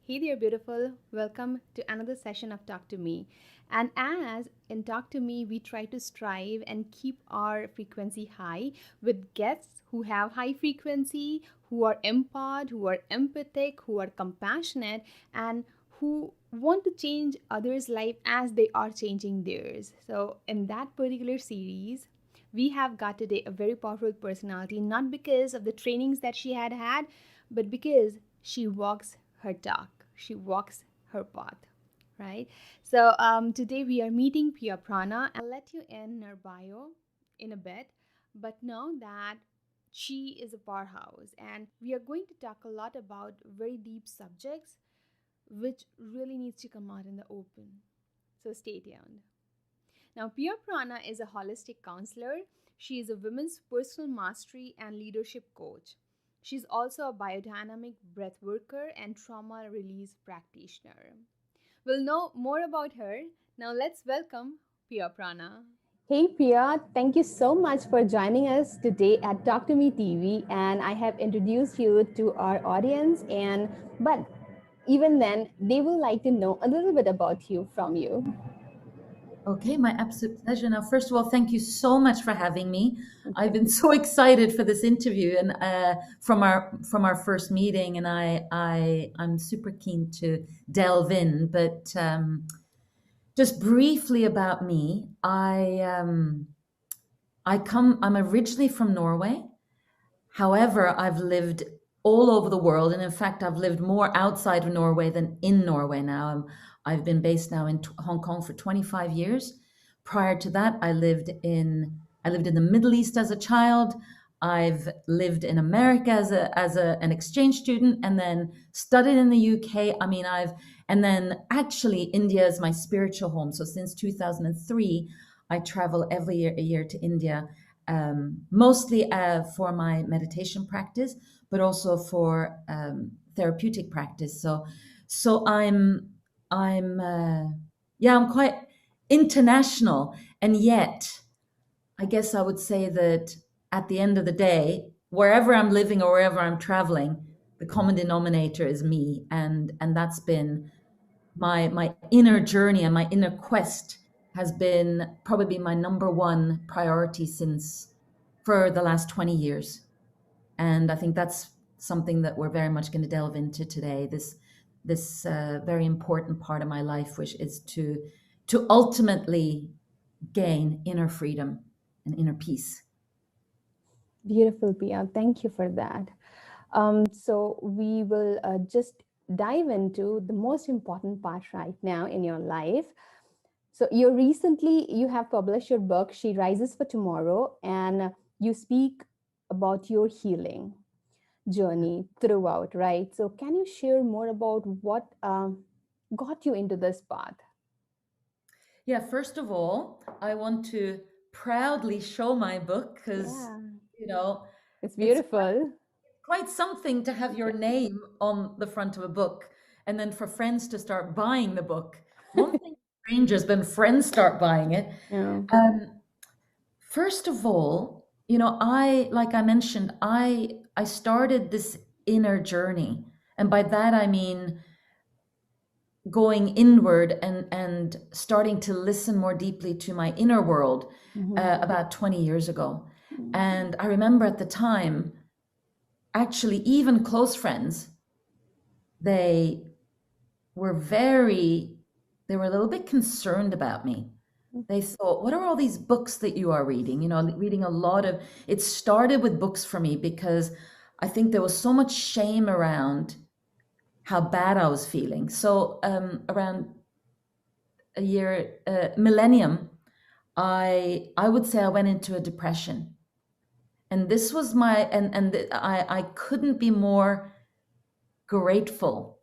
Hey there, beautiful. Welcome to another session of Talk to Me. And as in Talk to Me, we try to strive and keep our frequency high with guests who have high frequency, who are empath, who are empathic, who are compassionate, and who want to change others' life as they are changing theirs. So, in that particular series, we have got today a very powerful personality, not because of the trainings that she had had, but because she walks her talk, she walks her path, right? So today we are meeting Pia Prana. I'll let you in her bio in a bit, but know that she is a powerhouse, and we are going to talk a lot about very deep subjects which really needs to come out in the open. So stay tuned. Now, Pia Prana is a holistic counselor. She is a women's personal mastery and leadership coach. She's also a biodynamic breath worker and trauma release practitioner. We'll know more about her. Now, let's welcome Pia Prana. Hey Priya, thank you so much for joining us today at Talk to Me TV. And I have introduced you to our audience. But even then, they will like to know a little bit about you from you. Okay, my absolute pleasure. Now, first of all, thank you so much for having me. I've been so excited for this interview and from our first meeting, and I'm super keen to delve in. But just briefly about me, I'm originally from Norway. However, I've lived all over the world, and in fact, I've lived more outside of Norway than in Norway now. I've been based now in Hong Kong for 25 years. Prior to that, I lived in the Middle East as a child. I've lived in America as an exchange student, and then studied in the UK. And then actually India is my spiritual home. So since 2003, I travel every year to India, mostly for my meditation practice, but also for therapeutic practice. So I'm quite international, and yet I guess I would say that at the end of the day, wherever I'm living or wherever I'm traveling, the common denominator is me, and that's been my inner journey, and my inner quest has been probably my number one priority since for the last 20 years. And I think that's something that we're very much going to delve into today, this very important part of my life, which is to ultimately gain inner freedom and inner peace. Beautiful, Priya. Thank you for that. So we will just dive into the most important part right now in your life. So you have published your book, She Rises for Tomorrow, and you speak about your healing journey throughout, right? So can you share more about what got you into this path? Yeah, first of all, I want to proudly show my book because, Yeah, you know, it's it's beautiful. quite something to have your name on the front of a book and then for friends to start buying the book. One thing strangers, then friends start buying it. Yeah. Um, First of all, like I mentioned, I started this inner journey, and by that I mean going inward and starting to listen more deeply to my inner world Mhm. about 20 years ago. Mhm. And I remember at the time, actually, even close friends, they were very, they were a little bit concerned about me. They thought, what are all these books that you are reading? Reading a lot of, it started with books for me because I think there was so much shame around how bad I was feeling. So around a year, millennium, I would say I went into a depression. And this was I couldn't be more grateful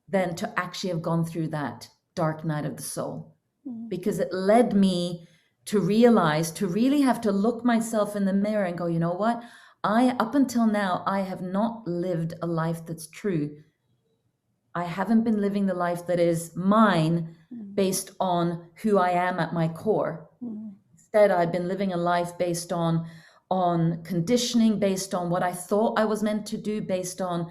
than to actually have gone through that dark night of the soul, Mhm. because it led me to realize, to really have to look myself in the mirror and go, you know what? Up until now, I have not lived a life that's true. I haven't been living the life that is mine Mhm. based on who I am at my core. Mhm. Instead, I've been living a life based on conditioning, based on what I thought I was meant to do, based on,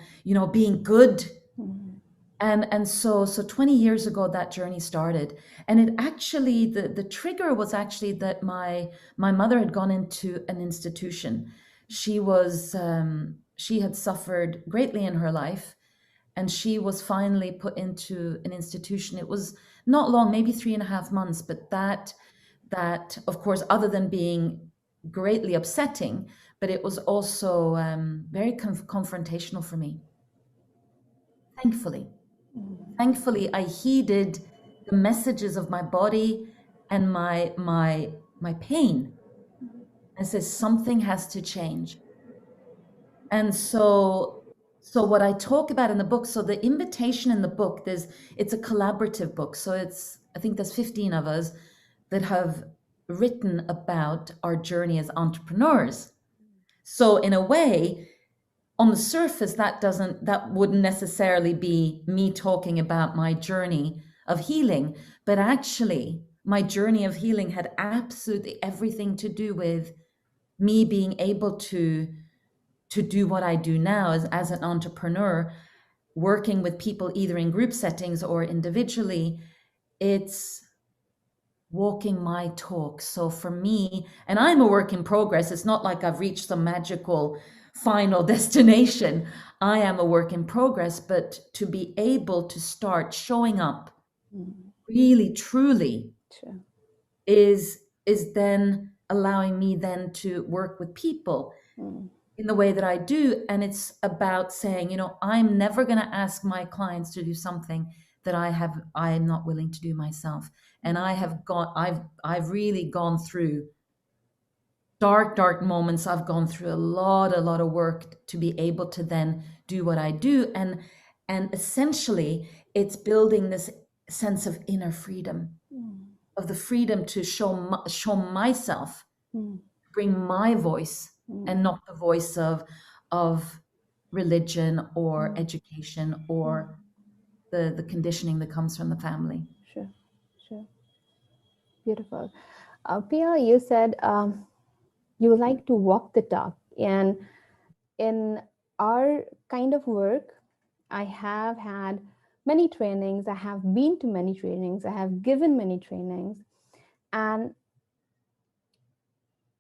being good. Mhm. And so 20 years ago that journey started. And it actually, the trigger was actually that my mother had gone into an institution. She had suffered greatly in her life, and she was finally put into an institution. It was not long, maybe 3.5 months, but that of course, other than being greatly upsetting, but it was also very confrontational for me. Thankfully, I heeded the messages of my body and my pain, and says something has to change. And so what I talk about in the book, so the invitation in the book, it's a collaborative book. So I think there's 15 of us that have written about our journey as entrepreneurs. So in a way, on the surface, that wouldn't necessarily be me talking about my journey of healing, but actually my journey of healing had absolutely everything to do with me being able to do what I do now as an entrepreneur, working with people either in group settings or individually. It's walking my talk. So for me, and I'm a work in progress, it's not like I've reached some magical final destination. I am a work in progress, but to be able to start showing up really truly Sure. is then allowing me then to work with people in the way that I do. And it's about saying, I'm never going to ask my clients to do something that I'm not willing to do myself. And I've really gone through dark moments. I've gone through a lot of work to be able to then do what I do. And essentially it's building this sense of inner freedom, of the freedom to show myself, bring my voice, and not the voice of religion or education or the conditioning that comes from the family. Sure. Beautiful. Pia, you said you like to walk the talk, and in our kind of work, I have had many trainings, I have been to many trainings, I have given many trainings, and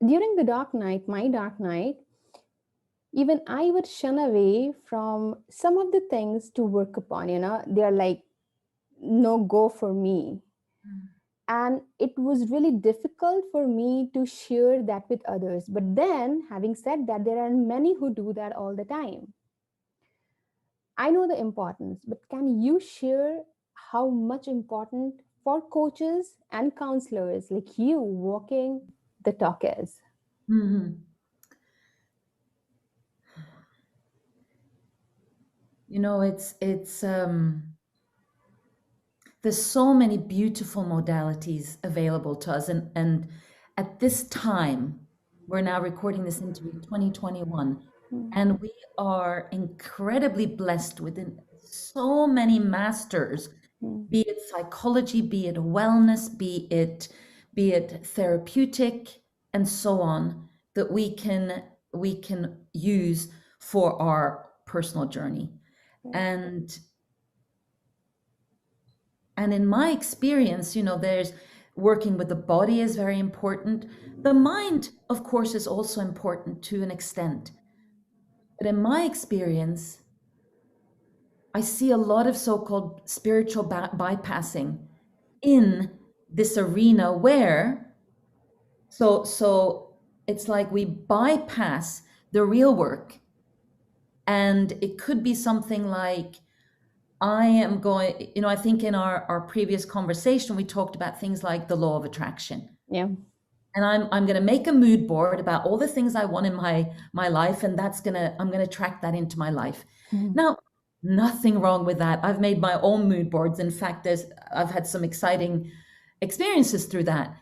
during the dark night, my dark night, even I would shun away from some of the things to work upon. They're like no go for me. And it was really difficult for me to share that with others. But then, having said that, there are many who do that all the time. I know the importance, but can you share how much important for coaches and counselors like you walking the talk is? Mm-hmm. It's there's so many beautiful modalities available to us, and at this time, we're now recording this interview in 2021, and we are incredibly blessed with so many masters, be it psychology, be it wellness, be it therapeutic, and so on, that we can use for our personal journey. And in my experience, there's working with the body is very important. The mind, of course, is also important to an extent. But in my experience, I see a lot of so-called spiritual bypassing in this arena where, so it's like we bypass the real work. And it could be something like, I think in our previous conversation, we talked about things like the law of attraction. Yeah. And I'm going to make a mood board about all the things I want in my life, and I'm going to track that into my life. Now, nothing wrong with that. I've made my own mood boards. In fact, I've had some exciting experiences through that.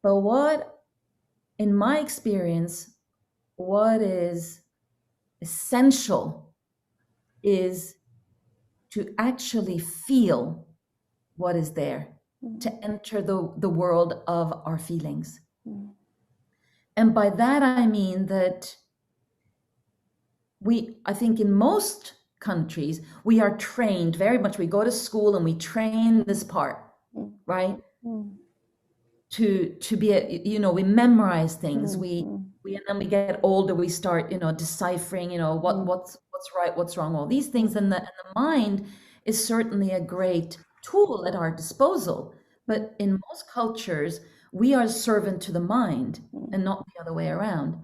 But in my experience, what is essential is to actually feel what is there, to enter the world of our feelings. And by that, I mean that I think in most countries, we are trained very much. We go to school and we train this part, right? To be we memorize things. We and then we get older, we start deciphering what's right, what's wrong, all these things, and the mind is certainly a great tool at our disposal. But in most cultures, we are servant to the mind and not the other way around.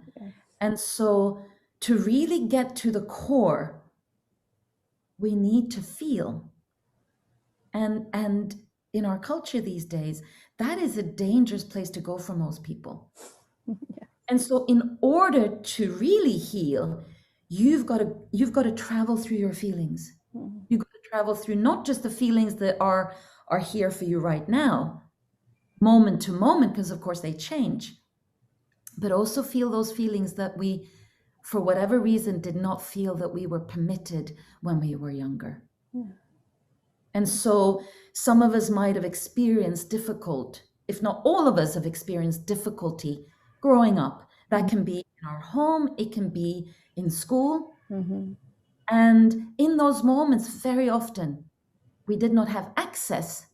And so to really get to the core, we need to feel. And in our culture these days, that is a dangerous place to go for most people. And so in order to really heal, you've got to travel through your feelings. You've got to travel through not just the feelings that are here for you right now, moment to moment, because of course they change, but also feel those feelings that we, for whatever reason, did not feel that we were permitted when we were younger. And so some of us might have experienced if not all of us have experienced difficulty growing up. That can be in our home, it can be in school. And in those moments, very often, we did not have access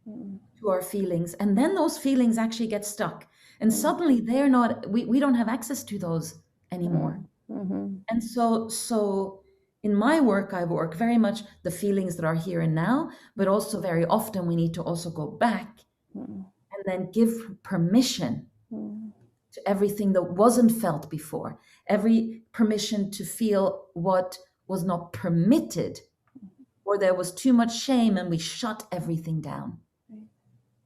to our feelings. And then those feelings actually get stuck. And suddenly we don't have access to those anymore. And so in my work, I work very much the feelings that are here and now, but also very often we need to also go back and then give permission to everything that wasn't felt before, every permission to feel what was not permitted, or there was too much shame and we shut everything down.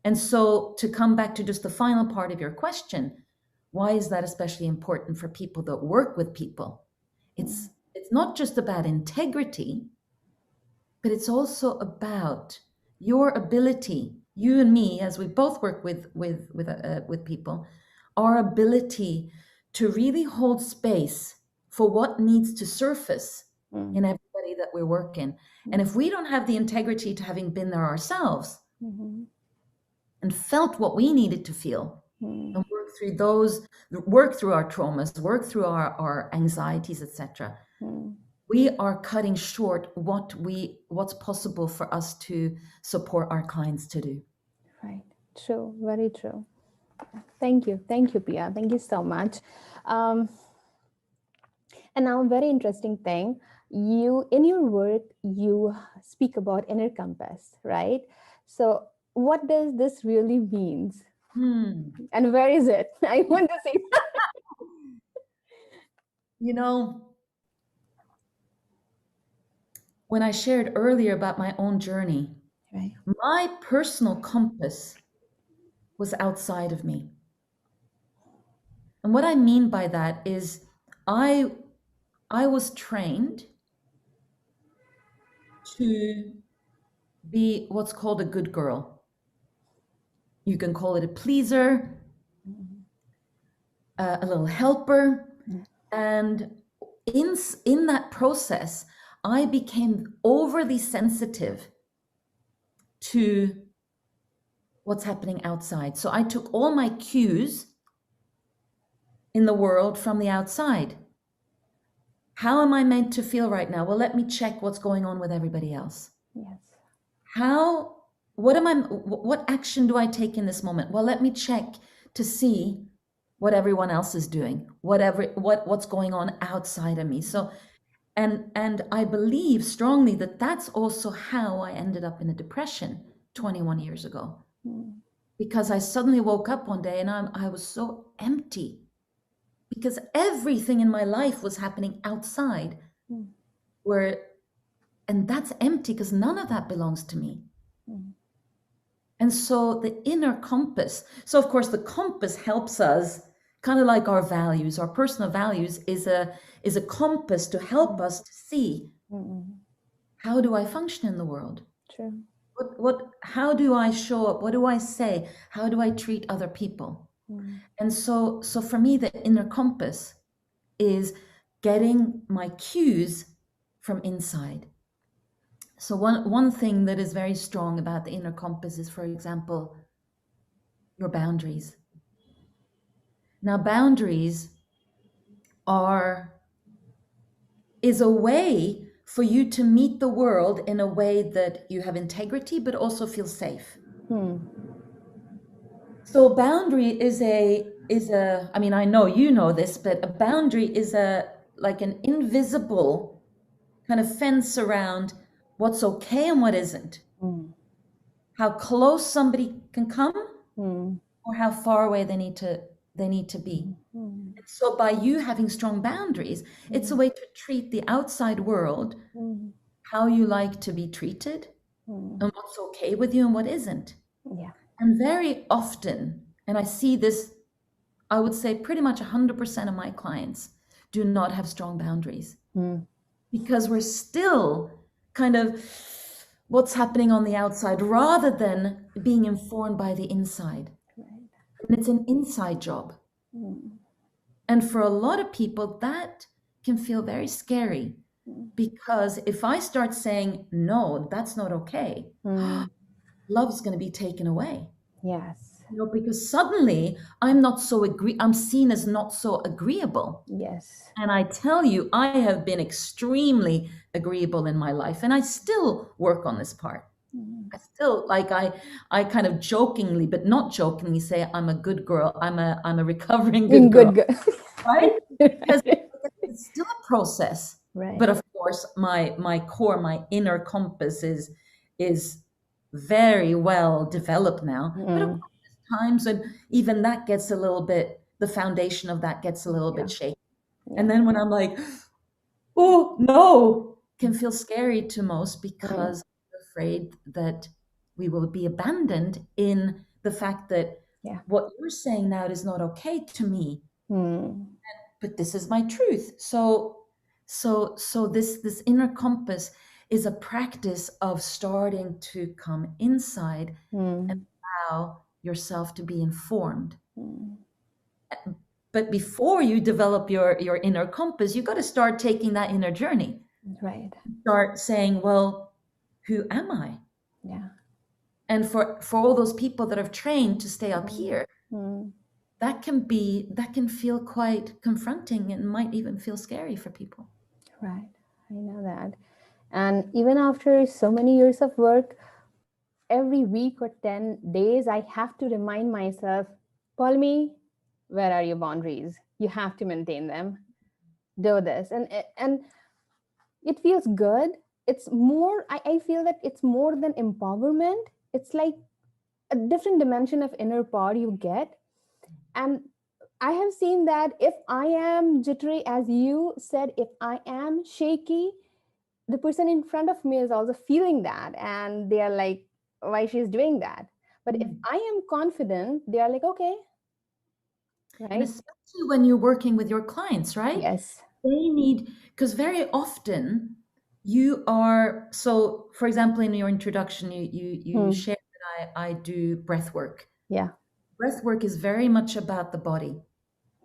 And so to come back to just the final part of your question, why is that especially important for people that work with people? It's not just about integrity, but it's also about your ability, you and me, as we both work with people, our ability to really hold space for what needs to surface in everybody that we work in. And if we don't have the integrity to having been there ourselves and felt what we needed to feel, and work through our traumas, work through our anxieties, etc., we are cutting short what's possible for us to support our clients to do. Right. True. Very true. Thank you, Pia. Thank you so much. And now, a very interesting thing. In your work, you speak about inner compass, right? So, what does this really means? And where is it? I want to say. When I shared earlier about my own journey, Right. my personal compass was outside of me. And what I mean by that is I was trained to be what's called a good girl. You can call it a pleaser, a little helper. And in that process, I became overly sensitive to what's happening outside. So I took all my cues in the world from the outside. How am I meant to feel right now? Well, let me check what's going on with everybody else. Yes. What action do I take in this moment? Well, let me check to see what everyone else is doing, what's going on outside of me. So, and I believe strongly that that's also how I ended up in a depression 21 years ago. Because I suddenly woke up one day and I was so empty, because everything in my life was happening outside, and that's empty because none of that belongs to me. And so the inner compass, so of course the compass helps us, kind of like our values, our personal values is a compass to help us to see, how do I function in the world? True. How do I show up? What do I say? How do I treat other people? And so for me, the inner compass is getting my cues from inside. So one thing that is very strong about the inner compass is, for example, your boundaries. Now, boundaries is a way for you to meet the world in a way that you have integrity, but also feel safe. So boundary is a, I mean, I know you know this, but a boundary is like an invisible kind of fence around what's okay and what isn't. How close somebody can come or how far away they need to be. So by you having strong boundaries, it's a way to treat the outside world how you like to be treated and what's okay with you and what isn't. Yeah. And very often, and I see this, I would say pretty much 100% of my clients do not have strong boundaries because we're still kind of what's happening on the outside rather than being informed by the inside. And it's an inside job. And for a lot of people, that can feel very scary because if I start saying, no, that's not okay, love's going to be taken away. Yes. You know, because suddenly I'm seen as not so agreeable. Yes. And I tell you, I have been extremely agreeable in my life, and I still work on this part. I still I kind of jokingly, but not jokingly, say I'm a good girl. I'm a recovering good girl, right? Because it's still a process. Right. But of course, my core, my inner compass is very well developed now. But of course, there's times when even that gets a little bit, the foundation of that gets a little bit shaky. And then when I'm like, oh no, can feel scary to most because we're afraid that we will be abandoned in the fact that what you're saying now is not okay to me, but this is my truth. So this inner compass is a practice of starting to come inside and allow yourself to be informed. But before you develop your inner compass, you got to start taking that inner journey. Right. Start saying, well, who am I? Yeah. And for all those people that have trained to stay up here, that can feel quite confronting and might even feel scary for people. Right. I know that. And even after so many years of work, every week or 10 days, I have to remind myself, Paulamie, where are your boundaries? You have to maintain them. Do this. And it feels good. It's more, I feel that it's more than empowerment. It's like a different dimension of inner power you get. And I have seen that if I am jittery, as you said, if I am shaky, the person in front of me is also feeling that. And they are like, why she's doing that? But if I am confident, they are like, okay. Right? And especially when you're working with your clients, right? Yes. They need, because very often you are, so for example, in your introduction, you shared that I do breath work. Yeah. Breath work is very much about the body.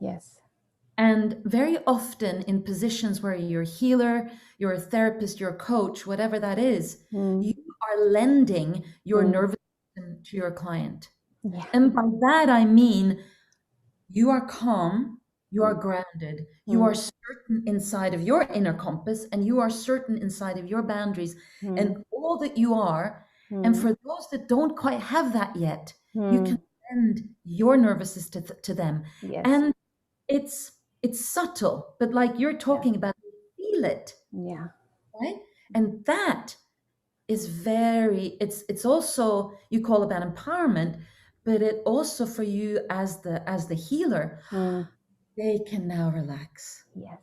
Yes. And very often in positions where you're a healer, you're a therapist, you're a coach, whatever that is, you are lending your nervous system to your client. Yeah. And by that, I mean, you are calm, you are grounded, you are certain inside of your inner compass, and you are certain inside of your boundaries and all that you are. And for those that don't quite have that yet, you can lend your nervous system to them. Yes. And it's subtle, but like you're talking about, feel it. Yeah. Right? And that is it's also, you call it that empowerment, but it also for you as the healer, they can now relax. Yes.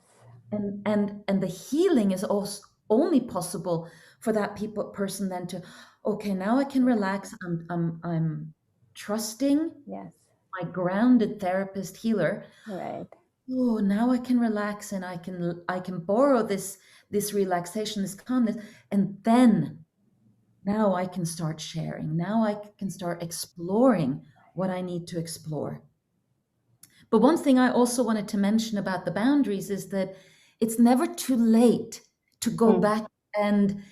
And the healing is also only possible for that person then to, okay, now I can relax. I'm trusting my grounded therapist healer. Right. Oh, now I can relax and I can borrow this relaxation, this calmness, and then now I can start sharing. Now I can start exploring what I need to explore. But one thing I also wanted to mention about the boundaries is that it's never too late to go back and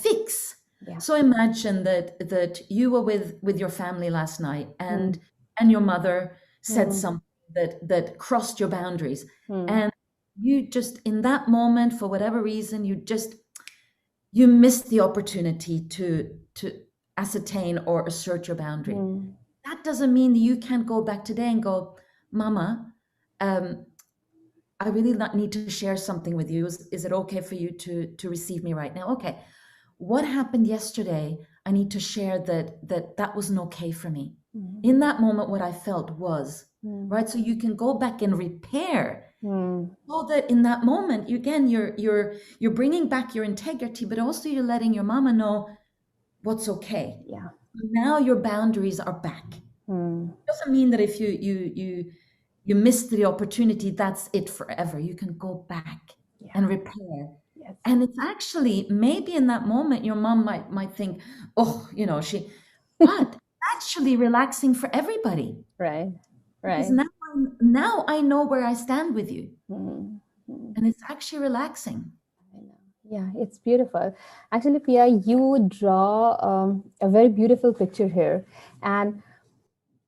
fix. Yeah. So imagine that you were with your family last night and your mother said something that crossed your boundaries. And you just, in that moment, for whatever reason, you just you missed the opportunity to ascertain or assert your boundary. That doesn't mean that you can't go back today and go, Mama, I really need to share something with you. Is it okay for you to receive me right now? Okay. What happened yesterday? I need to share that wasn't okay for me. In that moment, what I felt was, right? So you can go back and repair. So that in that moment, you're bringing back your integrity, but also you're letting your mama know what's okay. Yeah. Now your boundaries are back. Doesn't mean that if you missed the opportunity, that's it forever. You can go back and repair. Yes. And it's actually, maybe in that moment, your mom might think, oh, but actually relaxing for everybody. Right. Because now I know where I stand with you. And it's actually relaxing. Yeah, it's beautiful. Actually, Pia, you draw a very beautiful picture here. And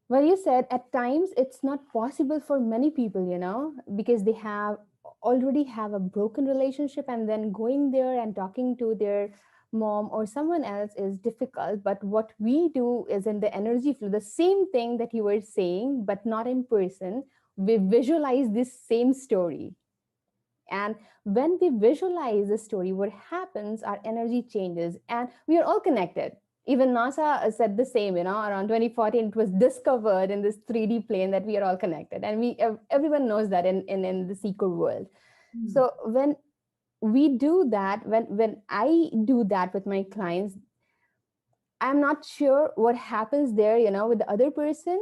well, you said at times it's not possible for many people, because they already have a broken relationship, and then going there and talking to their mom or someone else is difficult. But what we do is in the energy flow, the same thing that you were saying, but not in person. We visualize this same story. And when we visualize the story, what happens, our energy changes, and we are all connected. Even NASA said the same, around 2014, it was discovered in this 3D plane that we are all connected. And everyone knows that in the secret world. So when we do that, when I do that with my clients, I'm not sure what happens there, with the other person,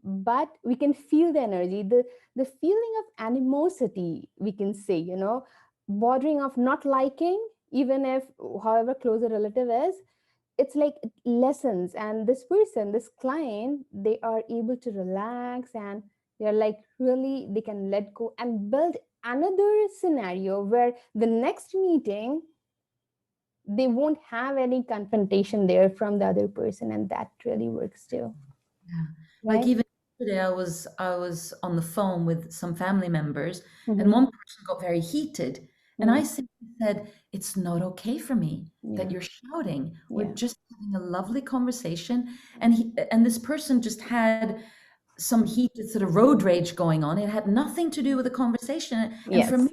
but we can feel the energy, the feeling of animosity, we can say, bordering of not liking, even if however close a relative is, it's like lessons. And this person, this client, they are able to relax, and they're like really, they can let go and build another scenario where the next meeting they won't have any confrontation there from the other person, and that really works too. Yeah. Right? Like even today, I was on the phone with some family members, and one person got very heated, and I simply said, "It's not okay for me that you're shouting. We're just having a lovely conversation." And this person just had some heated sort of road rage going on. It had nothing to do with the conversation, and for me,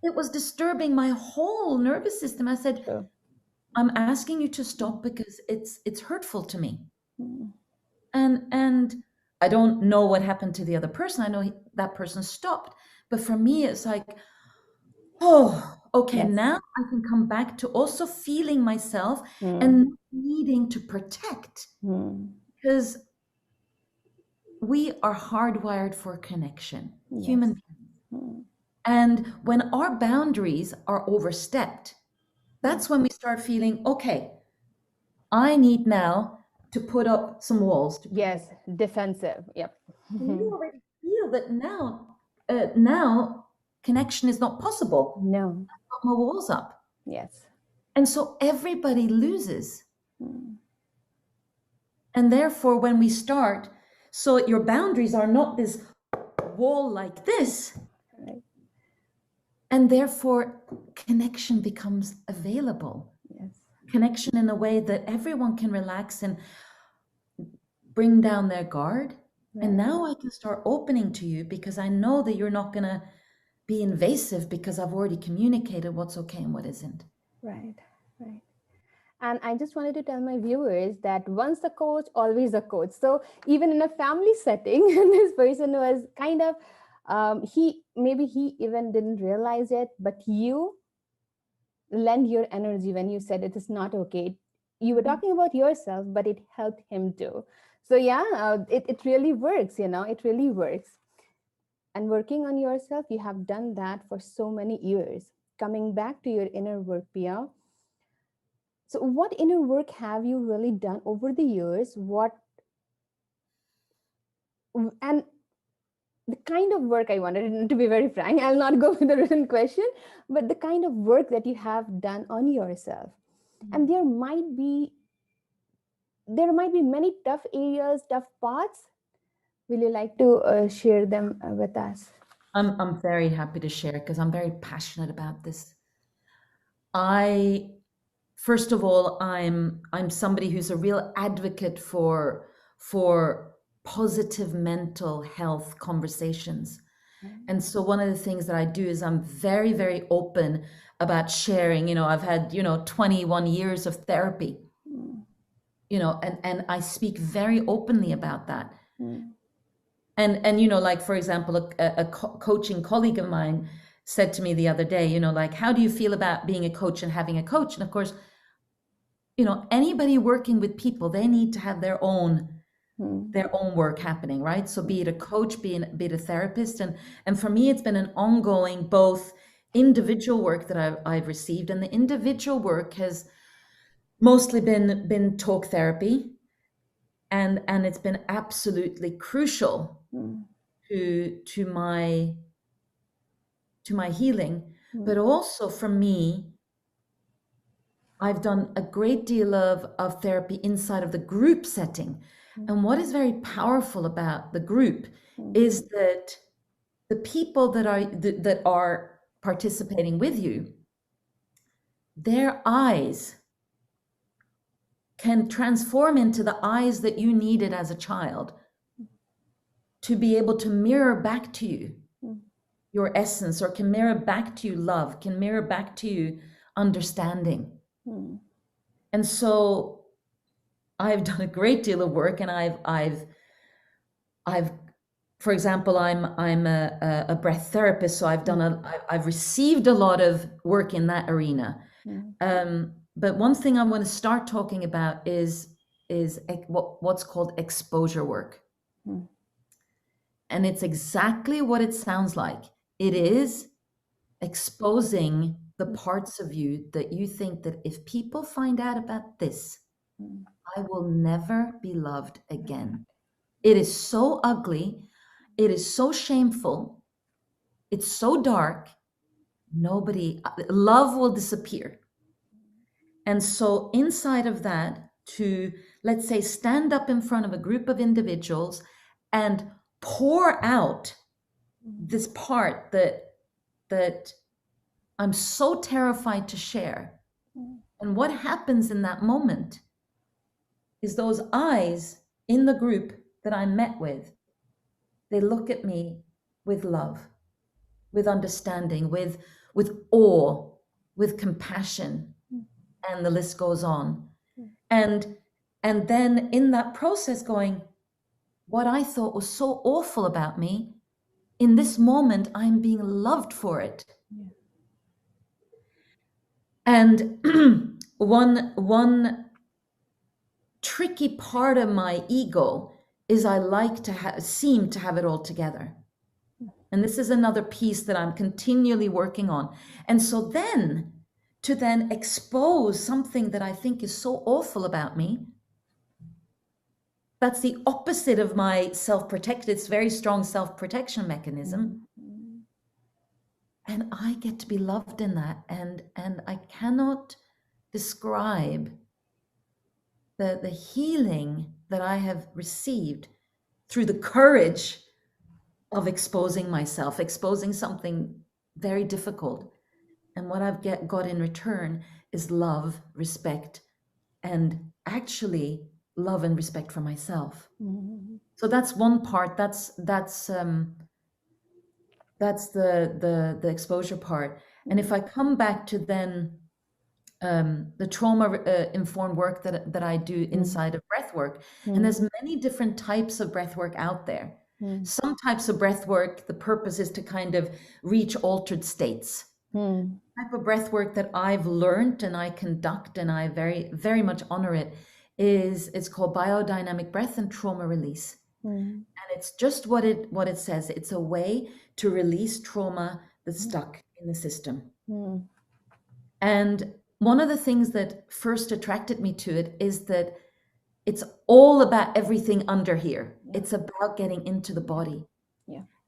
it was disturbing my whole nervous system. I said, True. I'm asking you to stop because it's hurtful to me. And I don't know what happened to the other person. I know that person stopped, but for me it's like, oh, okay, now I can come back to also feeling myself and not needing to protect, because we are hardwired for connection, human beings. And when our boundaries are overstepped, that's when we start feeling, okay, I need now to put up some walls. Yes, defensive. Yep. And you already feel that now connection is not possible. No. I've got my walls up. Yes. And so everybody loses. And therefore, when we start, so your boundaries are not this wall like this. Right. And therefore, connection becomes available. Yes. Connection in a way that everyone can relax and bring down their guard. And now I can start opening to you because I know that you're not going to be invasive because I've already communicated what's okay and what isn't. Right, right. And I just wanted to tell my viewers that once a coach, always a coach. So even in a family setting, this person was kind of, he even didn't realize it, but you lend your energy when you said it is not okay. You were talking about yourself, but it helped him too. So yeah, it really works, it really works. And working on yourself, you have done that for so many years. Coming back to your inner work, Pia. So what inner work have you really done over the years? And the kind of work I wanted, to be very frank, I'll not go with the written question, but the kind of work that you have done on yourself. And there might be many tough areas, tough parts. Will you like to share them with us? I'm very happy to share because I'm very passionate about this. I first of all, I'm somebody who's a real advocate for positive mental health conversations. And so one of the things that I do is I'm very, very open about sharing. I've had, 21 years of therapy, and I speak very openly about that. And like, for example, a coaching colleague of mine said to me the other day, like, how do you feel about being a coach and having a coach? And of course, anybody working with people, they need to have their own work happening, right? So be it a coach, be it a therapist. And for me, it's been an ongoing, both individual work that I've received, and the individual work has mostly been talk therapy. And it's been absolutely crucial to my healing. But also for me, I've done a great deal of therapy inside of the group setting. And what is very powerful about the group is that the people that are participating with you, their eyes can transform into the eyes that you needed as a child to be able to mirror back to you your essence, or can mirror back to you love, can mirror back to you understanding. And so I've done a great deal of work, and I've for example, I'm a breath therapist, so I've received a lot of work in that arena. But one thing I want to start talking about is what's called exposure work. And it's exactly what it sounds like. It is exposing the parts of you that you think that if people find out about this, I will never be loved again. It is so ugly. It is so shameful. It's so dark. Love will disappear. And so inside of that, to, let's say, stand up in front of a group of individuals and pour out this part that I'm so terrified to share. And what happens in that moment is those eyes in the group that I met with, they look at me with love, with understanding, with awe, with compassion, and the list goes on. And then in that process going, what I thought was so awful about me, in this moment, I'm being loved for it. And one tricky part of my ego is I like to seem to have it all together. And this is another piece that I'm continually working on. And so then, to then expose something that I think is so awful about me, that's the opposite of my self-protect. It's very strong self-protection mechanism. And I get to be loved in that. And I cannot describe the healing that I have received through the courage of exposing myself, exposing something very difficult. And what I've got in return is love, respect, and actually love and respect for myself. So that's one part. That's the exposure part. And if I come back to then the trauma informed work that I do inside of breath work, and there's many different types of breath work out there. Some types of breath work, the purpose is to kind of reach altered states. Type of breath work that I've learned and I conduct, and I very, very much honor it, it's called biodynamic breath and trauma release. And it's just what it says. It's a way to release trauma that's stuck in the system. And one of the things that first attracted me to it is that it's all about everything under here. It's about getting into the body.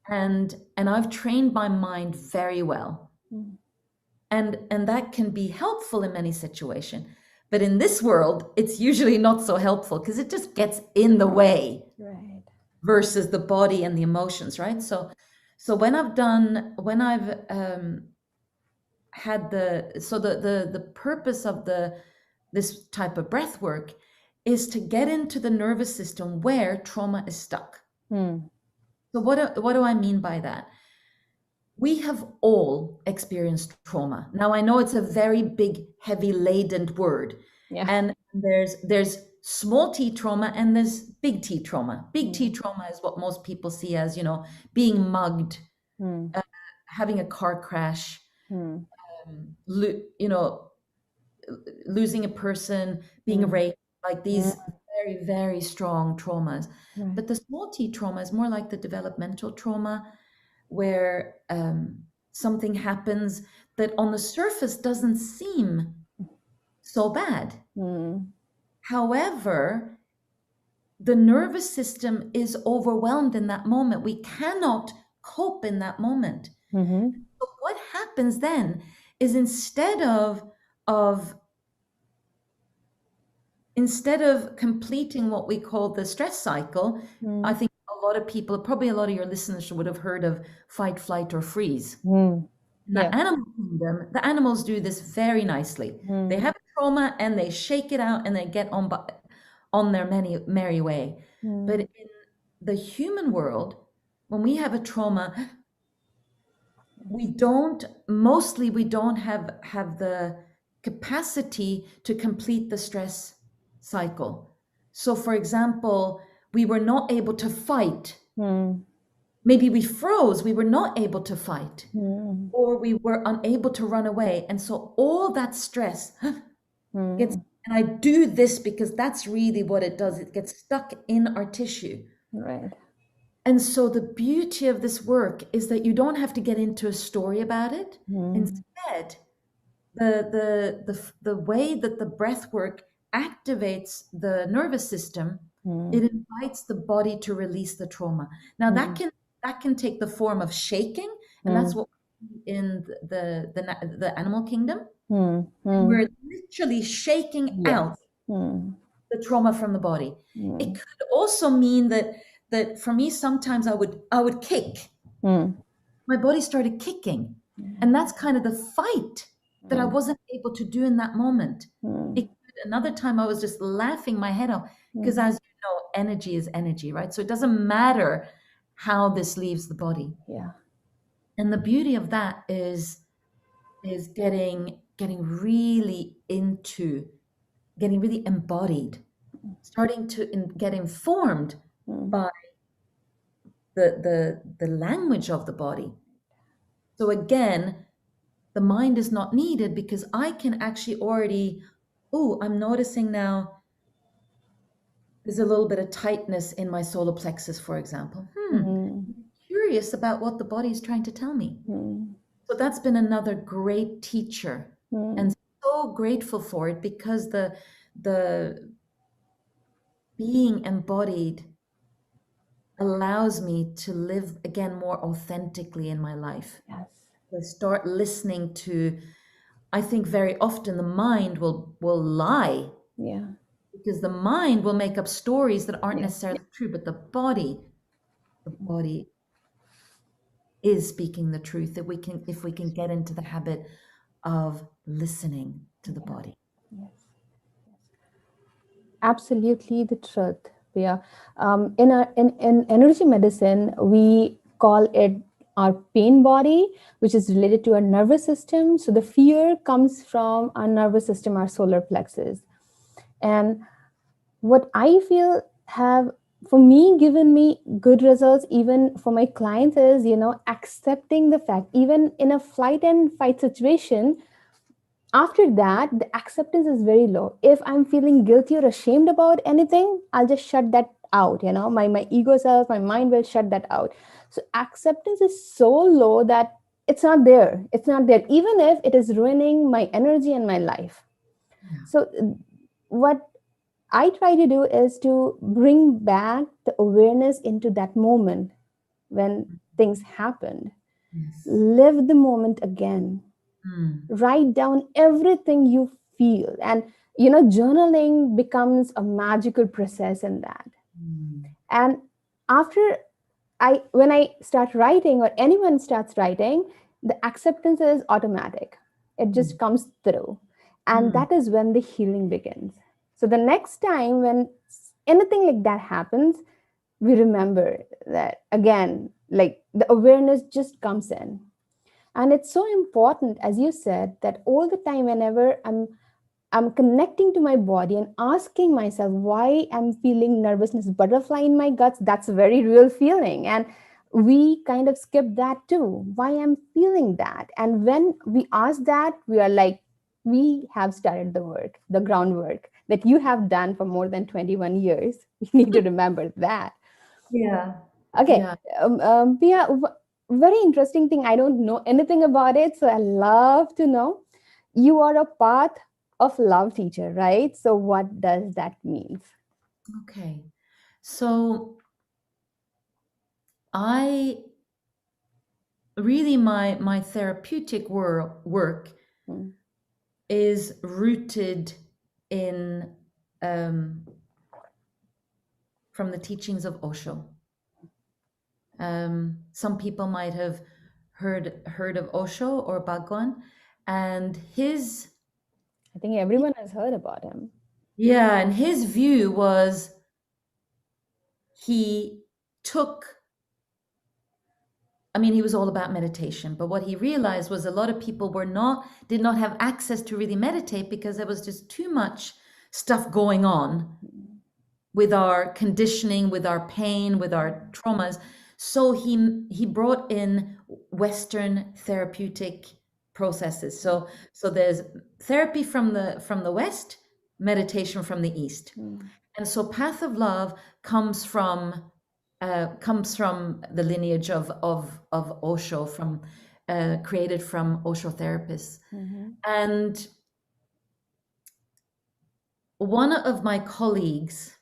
And I've trained my mind very well. And that can be helpful in many situations. But in this world, it's usually not so helpful because it just gets in the way versus the body and the emotions, right? So when I've had the purpose of the this type of breath work is to get into the nervous system where trauma is stuck. So what do I mean by that? We have all experienced trauma. Now I know it's a very big, heavy laden word. Yeah. And there's small t trauma and there's big T trauma. Big T trauma is what most people see as, being mugged, having a car crash, losing a person, being raped, like these very, very strong traumas. Right. But the small T trauma is more like the developmental trauma, where something happens that on the surface doesn't seem so bad. However, the nervous system is overwhelmed in that moment. We cannot cope in that moment. So what happens then is instead of completing what we call the stress cycle, I think a lot of people, probably a lot of your listeners would have heard of fight, flight, or freeze. In the animal kingdom, the animals do this very nicely. They have a trauma and they shake it out and they get on their merry way. But in the human world, when we have a trauma, we don't have the capacity to complete the stress cycle. So for example, we were not able to fight. Maybe we froze, we were not able to fight, or we were unable to run away. And so all that stress gets, and I do this because that's really what it does. It gets stuck in our tissue. Right. And so the beauty of this work is that you don't have to get into a story about it. Instead, the way that the breath work activates the nervous system, it invites the body to release the trauma. Now that can take the form of shaking, and that's what in the animal kingdom. We're literally shaking out the trauma from the body. It could also mean that for me, sometimes I would kick. My body started kicking, and that's kind of the fight that I wasn't able to do in that moment. Another time I was just laughing my head off, because as you know, energy is energy, right? So it doesn't matter how this leaves the body. Yeah. And the beauty of that is getting really getting really embodied, starting to get informed by the language of the body. So again, the mind is not needed, because I can actually already, I'm noticing now there's a little bit of tightness in my solar plexus, for example. Curious about what the body is trying to tell me. So that's been another great teacher, and so grateful for it, because the being embodied allows me to live again more authentically in my life. Yes. I start listening to, I think very often the mind will lie. Yeah. Because the mind will make up stories that aren't necessarily true, but the body is speaking the truth. If we can get into the habit of listening to the body. Yes. Absolutely the truth. Yeah. In energy medicine, we call it our pain body, which is related to our nervous system. So the fear comes from our nervous system, our solar plexus. And what I feel have, for me, given me good results, even for my clients, is, accepting the fact, even in a flight and fight situation, after that, the acceptance is very low. If I'm feeling guilty or ashamed about anything, I'll just shut that out. My ego self, my mind will shut that out. So acceptance is so low that it's not there. It's not there, even if it is ruining my energy and my life. Yeah. So what I try to do is to bring back the awareness into that moment when things happened. Yes. Live the moment again. Write down everything you feel. And, journaling becomes a magical process in that. And when I start writing, or anyone starts writing, the acceptance is automatic. It just comes through. And Mm. that is when the healing begins. So the next time when anything like that happens, we remember that again, like the awareness just comes in. And it's so important, as you said, that all the time, whenever I'm connecting to my body and asking myself why I'm feeling nervousness, butterfly in my guts, that's a very real feeling. And we kind of skip that too. Why I'm feeling that. And when we ask that, we are like, we have started the work, the groundwork that you have done for more than 21 years. We need to remember that. Yeah. Okay. Yeah. Pia, very interesting thing. I don't know anything about it. So I love to know. You are a path of love teacher, right? So what does that mean? Okay. So I really my therapeutic work Mm, is rooted in from the teachings of Osho. Some people might have heard of Osho or Bhagwan, and his I think everyone has heard about him. yeah, and his view was he took. I mean, he was all about meditation, but what he realized was a lot of people did not have access to really meditate because there was just too much stuff going on with our conditioning, with our pain, with our traumas. So he brought in Western therapeutic processes. So there's therapy from the West, meditation from the East. Mm, And so Path of Love comes from the lineage of Osho, from created from Osho therapists. mhm, And one of my colleagues,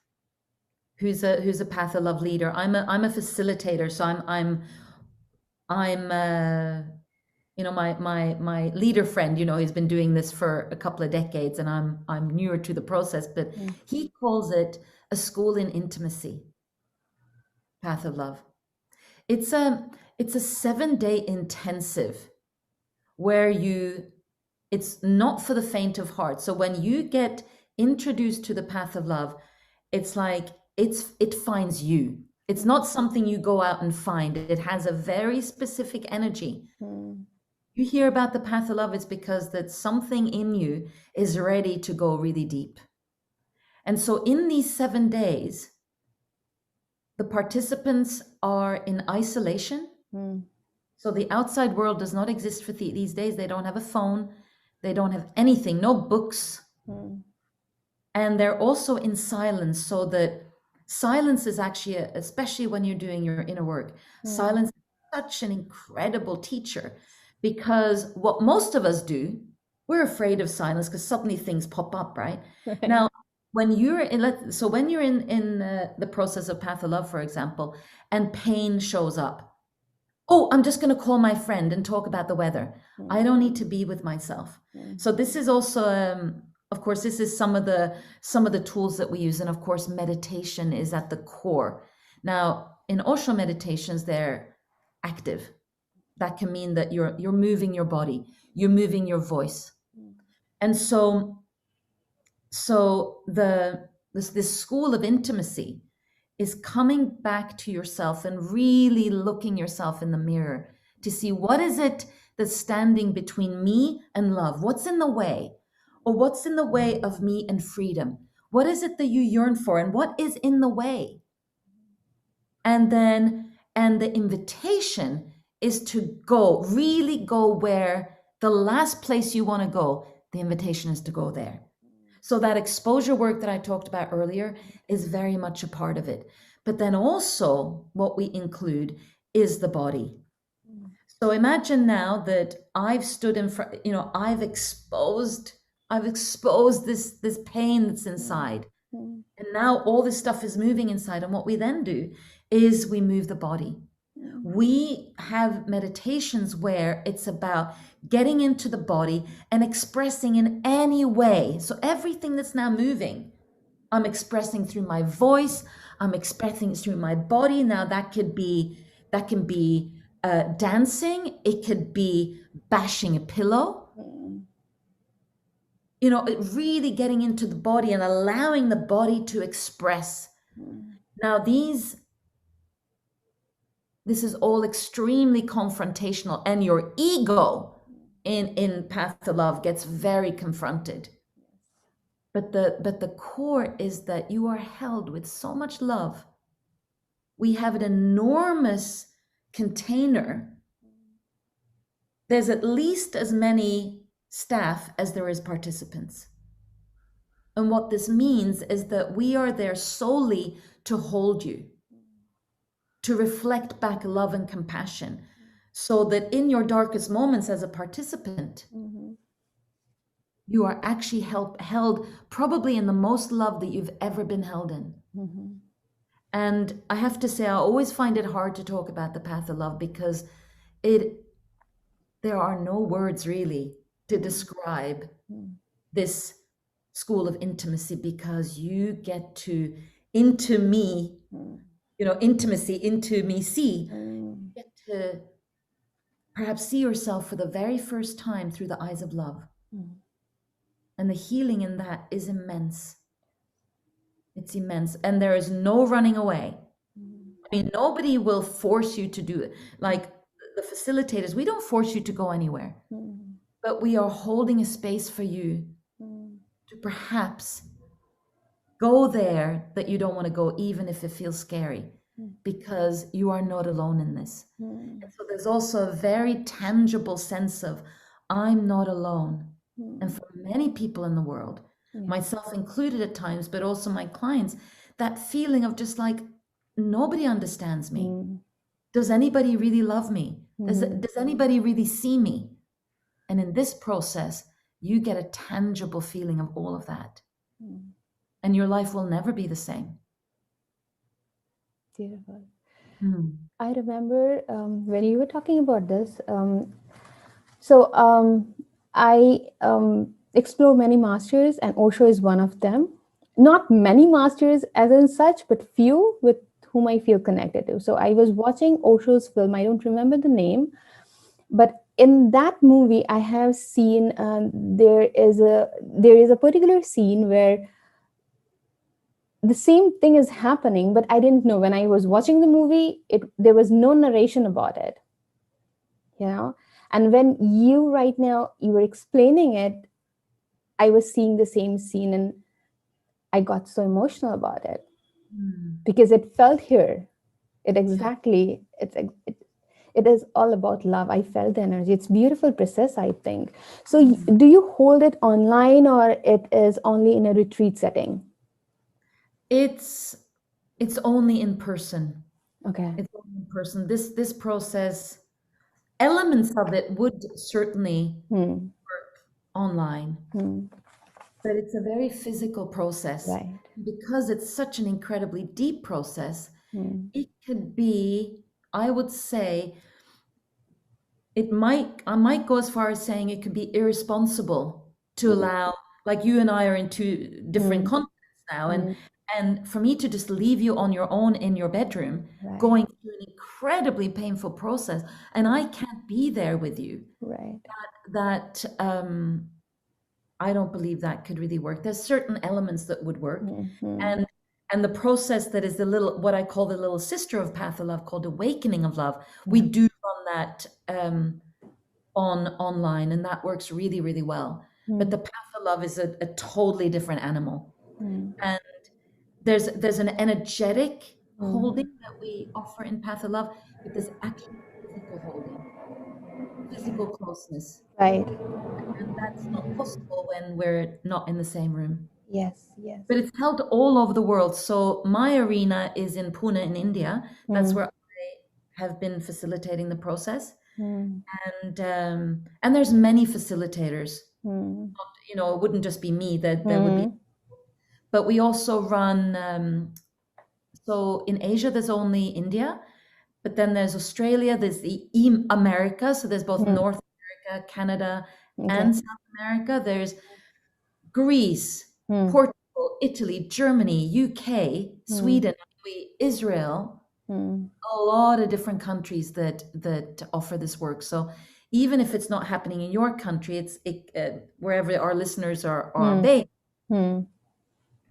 who's a Path of Love leader, I'm a facilitator, so I'm you know my leader friend, you know, he's been doing this for a couple of decades, and I'm newer to the process, but mm, he calls it a school in intimacy. Path of Love. It's a 7-day intensive where it's not for the faint of heart. So when you get introduced to the path of love, it's like it finds you. It's not something you go out and find. It has a very specific energy. mm, You hear about the path of love, it's because that something in you is ready to go really deep. And so in these 7 days, the participants are in isolation. mm, So the outside world does not exist for these days. They don't have a phone. They don't have anything, no books. mm, And they're also in silence, so that silence is actually, especially when you're doing your inner work, mm. silence is such an incredible teacher, because what most of us do, we're afraid of silence because suddenly things pop up, right? Right. Now, when you're when you're in the process of path of love, for example, and pain shows up, oh, I'm just going to call my friend and talk about the weather. Mm, I don't need to be with myself. mm, So this is also, of course, this is some of the tools that we use, and of course, meditation is at the core. Now, in Osho meditations, they're active. That can mean that you're moving your body, you're moving your voice, mm, and so this school of intimacy is coming back to yourself and really looking yourself in the mirror to see what is it that's standing between me and love, what's in the way, or what's in the way of me and freedom, what is it that you yearn for, and what is in the way. And the invitation is to really go where the last place you want to go, the invitation is to go there. So that exposure work that I talked about earlier is very much a part of it. But then also what we include is the body. mm, So imagine now that I've stood in front, you know, I've exposed this pain that's mm, inside. mm, And now all this stuff is moving inside. And what we then do is we move the body. mm, We have meditations where it's about getting into the body and expressing in any way. So everything that's now moving, I'm expressing through my voice, I'm expressing through my body. Now that can be dancing, it could be bashing a pillow, mm, really getting into the body and allowing the body to express. Now, this is all extremely confrontational, and your ego in Path to Love gets very confronted. But the core is that you are held with so much love. We have an enormous container. There's at least as many staff as there is participants. And what this means is that we are there solely to hold you, to reflect back love and compassion, so that in your darkest moments as a participant, you are actually held probably in the most love that you've ever been held in. And I have to say, I always find it hard to talk about the path of love because there are no words really to describe this school of intimacy, because you get to intimacy, you get to perhaps see yourself for the very first time through the eyes of love. And the healing in that is immense. It's immense. And there is no running away. I mean, nobody will force you to do it. Like the facilitators, we don't force you to go anywhere. But we are holding a space for you to perhaps go there that you don't want to go, even if it feels scary, because you are not alone in this. And so there's also a very tangible sense of, I'm not alone. And for many people in the world, myself included at times, but also my clients, that feeling of just like, nobody understands me. Does anybody really love me? Does anybody really see me? And in this process, you get a tangible feeling of all of that. And your life will never be the same. Beautiful. I remember when you were talking about this, I explore many masters, and Osho is one of them. Not many masters as in such, but few with whom I feel connected to. So I was watching Osho's film, I don't remember the name, but in that movie, I have seen there is a particular scene where the same thing is happening, but I didn't know. When I was watching the movie, there was no narration about it, and when you right now, you were explaining it, I was seeing the same scene, and I got so emotional about it because it felt here. It is all about love. I felt the energy. It's beautiful process, I think. So do you hold it online, or it is only in a retreat setting? It's only in person. Okay. It's only in person. This process, elements of it would certainly work online, but it's a very physical process. Right. Because it's such an incredibly deep process, it could be, I would say, I might go as far as saying it could be irresponsible to allow, like you and I are in two different continents now, and for me to just leave you on your own in your bedroom, going through an incredibly painful process, and I can't be there with you. Right. That I don't believe that could really work. There's certain elements that would work, and the process that is what I call the little sister of Path of Love, called Awakening of Love. We do run that online, and that works really, really well. But the Path of Love is a totally different animal, and there's an energetic holding that we offer in Path of Love, but there's actually physical holding, physical closeness. Right. And that's not possible when we're not in the same room. Yes. But it's held all over the world. So my arena is in Pune in India. That's where I have been facilitating the process. And there's many facilitators. It wouldn't just be me, that there would be. But we also run, so in Asia, there's only India, but then there's Australia, there's the America. So there's both North America, Canada, and South America. There's Greece, Portugal, Italy, Germany, UK, Sweden, Israel, a lot of different countries that offer this work. So even if it's not happening in your country, wherever our listeners are based,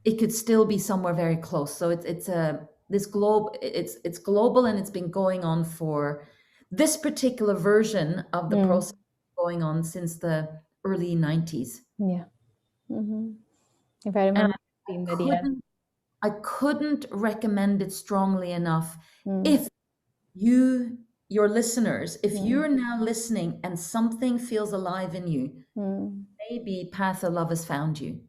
it could still be somewhere very close. So it's global, and it's been going on for this particular version of the process going on since the early 90s. Yeah. If I remember, I couldn't recommend it strongly enough. If your listeners, if you're now listening and something feels alive in you, maybe Path of Love has found you.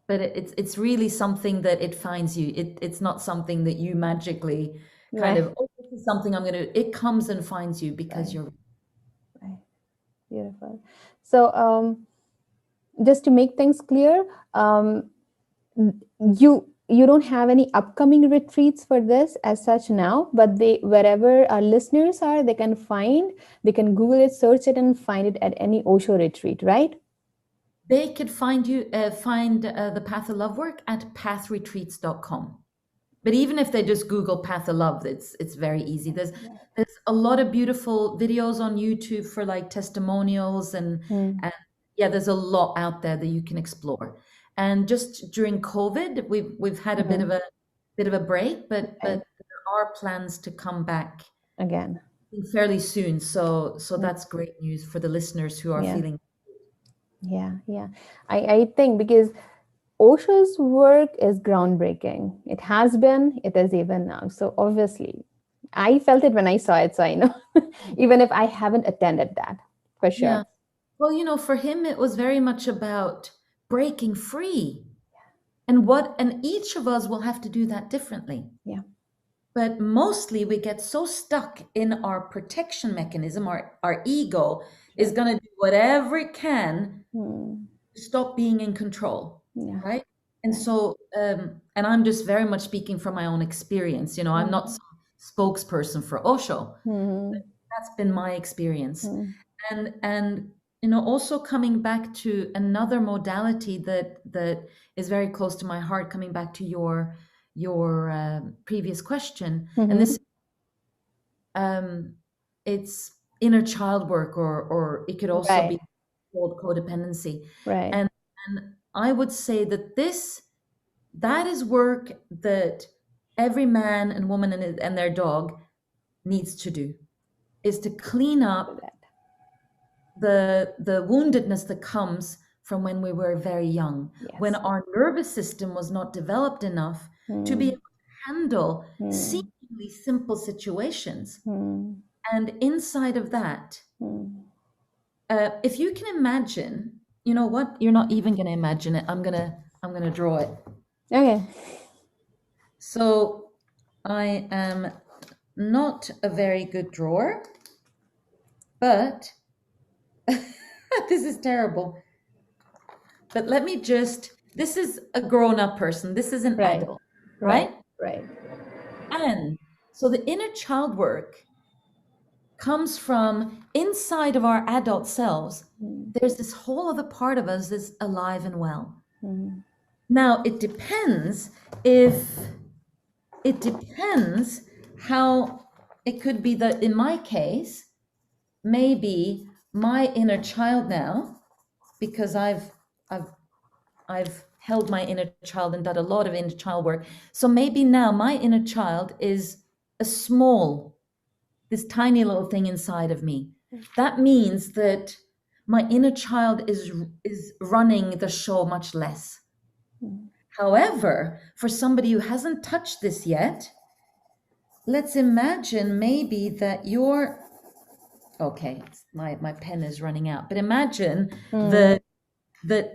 But it's really something that it finds you. It's not something that you magically kind of, oh, this is something I'm going to, it comes and finds you because you're. Right. Beautiful. So just to make things clear, you don't have any upcoming retreats for this as such now, but wherever our listeners are, they can Google it, search it, and find it at any Osho retreat, right? They could find the Path of Love work at pathretreats.com. But even if they just Google Path of Love, it's very easy. There's a lot of beautiful videos on YouTube for like testimonials and there's a lot out there that you can explore. And just during COVID, we've had a bit of a break, but there are plans to come back again fairly soon. So that's great news for the listeners who are feeling. Yeah. I think because Osho's work is groundbreaking. It has been, it is even now. So obviously, I felt it when I saw it. So I know, even if I haven't attended that, for sure. Yeah. Well, for him, it was very much about breaking free. And each of us will have to do that differently. Yeah. But mostly we get so stuck in our protection mechanism, our ego is going to do whatever it can to stop being in control. Yeah. Right. And so, and I'm just very much speaking from my own experience. I'm not some spokesperson for Osho. That's been my experience. And also coming back to another modality that is very close to my heart, coming back to your previous question, and this it's inner child work, or it could also be called codependency. Right. And I would say that is work that every man and woman and their dog needs to do, is to clean up the woundedness that comes from when we were very young, when our nervous system was not developed enough to be able to handle seemingly simple situations. And inside of that, if you can imagine, you know what? You're not even going to imagine it. I'm gonna draw it. Okay. So I am not a very good drawer, but this is terrible. But let me this is a grown-up person. This is an adult, right? Right. And so the inner child work comes from inside of our adult selves. There's this whole other part of us that's alive and well. Now, it depends how it could be that in my case, maybe my inner child now, because I've held my inner child and done a lot of inner child work. So maybe now my inner child is this tiny little thing inside of me. That means that my inner child is running the show much less. However, for somebody who hasn't touched this yet, let's imagine maybe that my pen is running out, but imagine that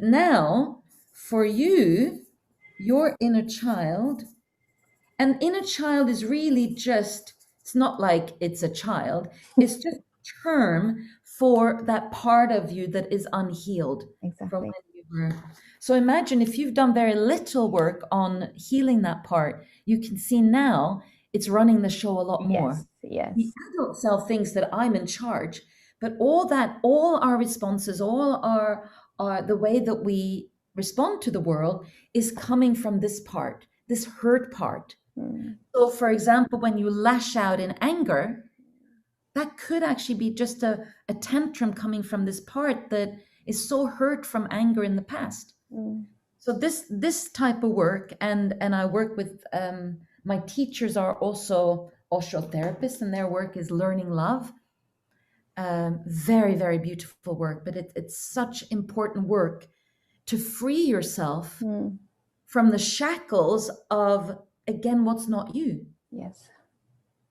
now for you, your inner child, and inner child is really just, it's not like it's a child, it's just a term for that part of you that is unhealed. Exactly. From when you were. So imagine if you've done very little work on healing that part, you can see now it's running the show a lot more. Yes. The adult self thinks that I'm in charge, but all our responses, all our the way that we respond to the world is coming from this part, this hurt part. So for example, when you lash out in anger, that could actually be just a tantrum coming from this part that is so hurt from anger in the past. So this type of work, and I work with my teachers are also osteotherapists, and their work is learning love. Very, very beautiful work, but it's such important work to free yourself from the shackles of, again, what's not you. Yes.